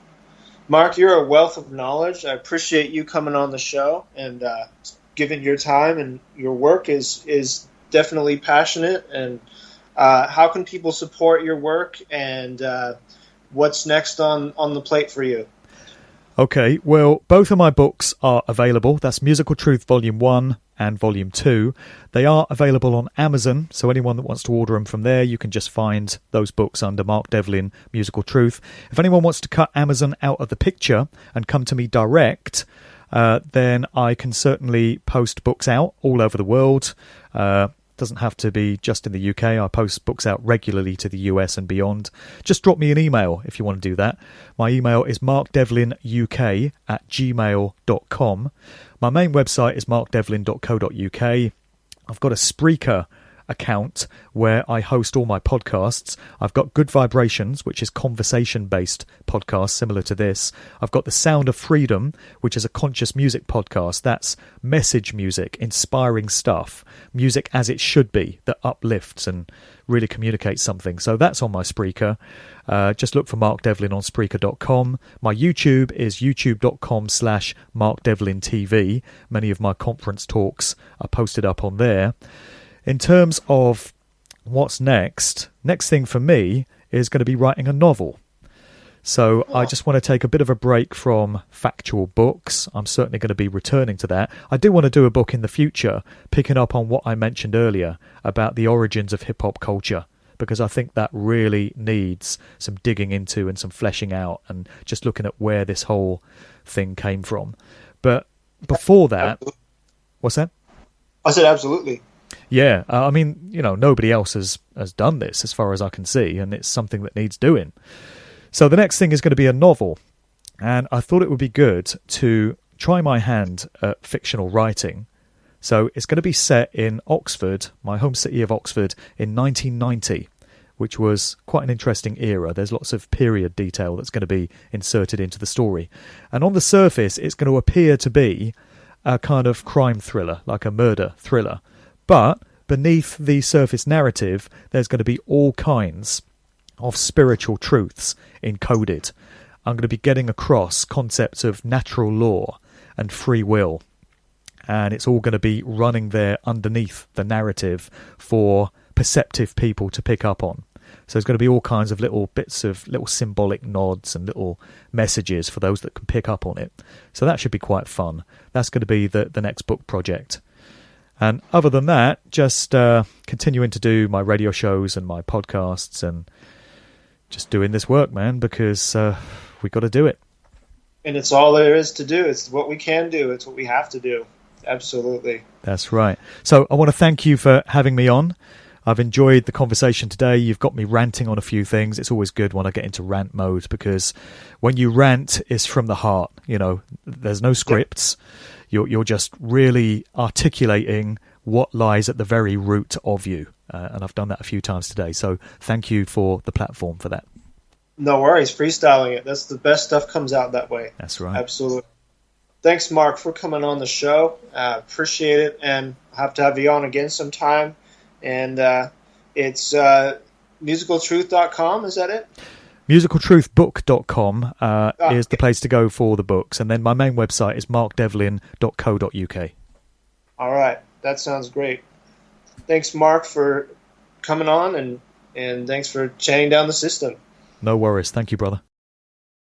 Mark, you're a wealth of knowledge. I appreciate you coming on the show and giving your time, and your work is definitely passionate. And how can people support your work, and what's next on the plate for you? Okay, well, both of my books are available. That's Musical Truth Volume 1 and Volume 2. They are available on Amazon, so anyone that wants to order them from there, you can just find those books under Mark Devlin, Musical Truth. If anyone wants to cut Amazon out of the picture and come to me direct, then I can certainly post books out all over the world. Doesn't have to be just in the UK. I post books out regularly to the US and beyond. Just drop me an email if you want to do that. My email is markdevlinuk@gmail.com. My main website is markdevlin.co.uk. I've got a Spreaker account where I host all my podcasts. I've got Good Vibrations, which is conversation-based podcast similar to this. I've got The Sound of Freedom, which is a conscious music podcast. That's message music, inspiring stuff, music as it should be, that uplifts and really communicates something. So that's on my Spreaker. Just look for Mark Devlin on Spreaker.com. My YouTube is youtube.com/MarkDevlinTV. Many of my conference talks are posted up on there. In terms of what's next thing for me is going to be writing a novel. So I just want to take a bit of a break from factual books. I'm certainly going to be returning to that. I do want to do a book in the future, picking up on what I mentioned earlier about the origins of hip-hop culture, because I think that really needs some digging into and some fleshing out and just looking at where this whole thing came from. But before that... What's that? I said absolutely. Yeah, I mean, nobody else has done this as far as I can see, and it's something that needs doing. So the next thing is going to be a novel, and I thought it would be good to try my hand at fictional writing. So it's going to be set in Oxford, my home city of Oxford, in 1990, which was quite an interesting era. There's lots of period detail that's going to be inserted into the story. And on the surface, it's going to appear to be a kind of crime thriller, like a murder thriller. But beneath the surface narrative, there's going to be all kinds of spiritual truths encoded. I'm going to be getting across concepts of natural law and free will. And it's all going to be running there underneath the narrative for perceptive people to pick up on. So there's going to be all kinds of little bits of little symbolic nods and little messages for those that can pick up on it. So that should be quite fun. That's going to be the next book project. And other than that, just continuing to do my radio shows and my podcasts and just doing this work, man, because we got to do it. And it's all there is to do. It's what we can do. It's what we have to do. Absolutely. That's right. So I want to thank you for having me on. I've enjoyed the conversation today. You've got me ranting on a few things. It's always good when I get into rant mode, because when you rant, it's from the heart. There's no scripts. You're just really articulating what lies at the very root of you. And I've done that a few times today. So thank you for the platform for that. No worries. Freestyling it. That's the best stuff comes out that way. That's right. Absolutely. Thanks, Mark, for coming on the show. Appreciate it. And I'll have to have you on again sometime. And it's musicaltruth.com. Is that it? musicaltruthbook.com is the place to go for the books. And then my main website is markdevlin.co.uk. All right. That sounds great. Thanks, Mark, for coming on, and And thanks for chanting down the system. No worries. Thank you, brother.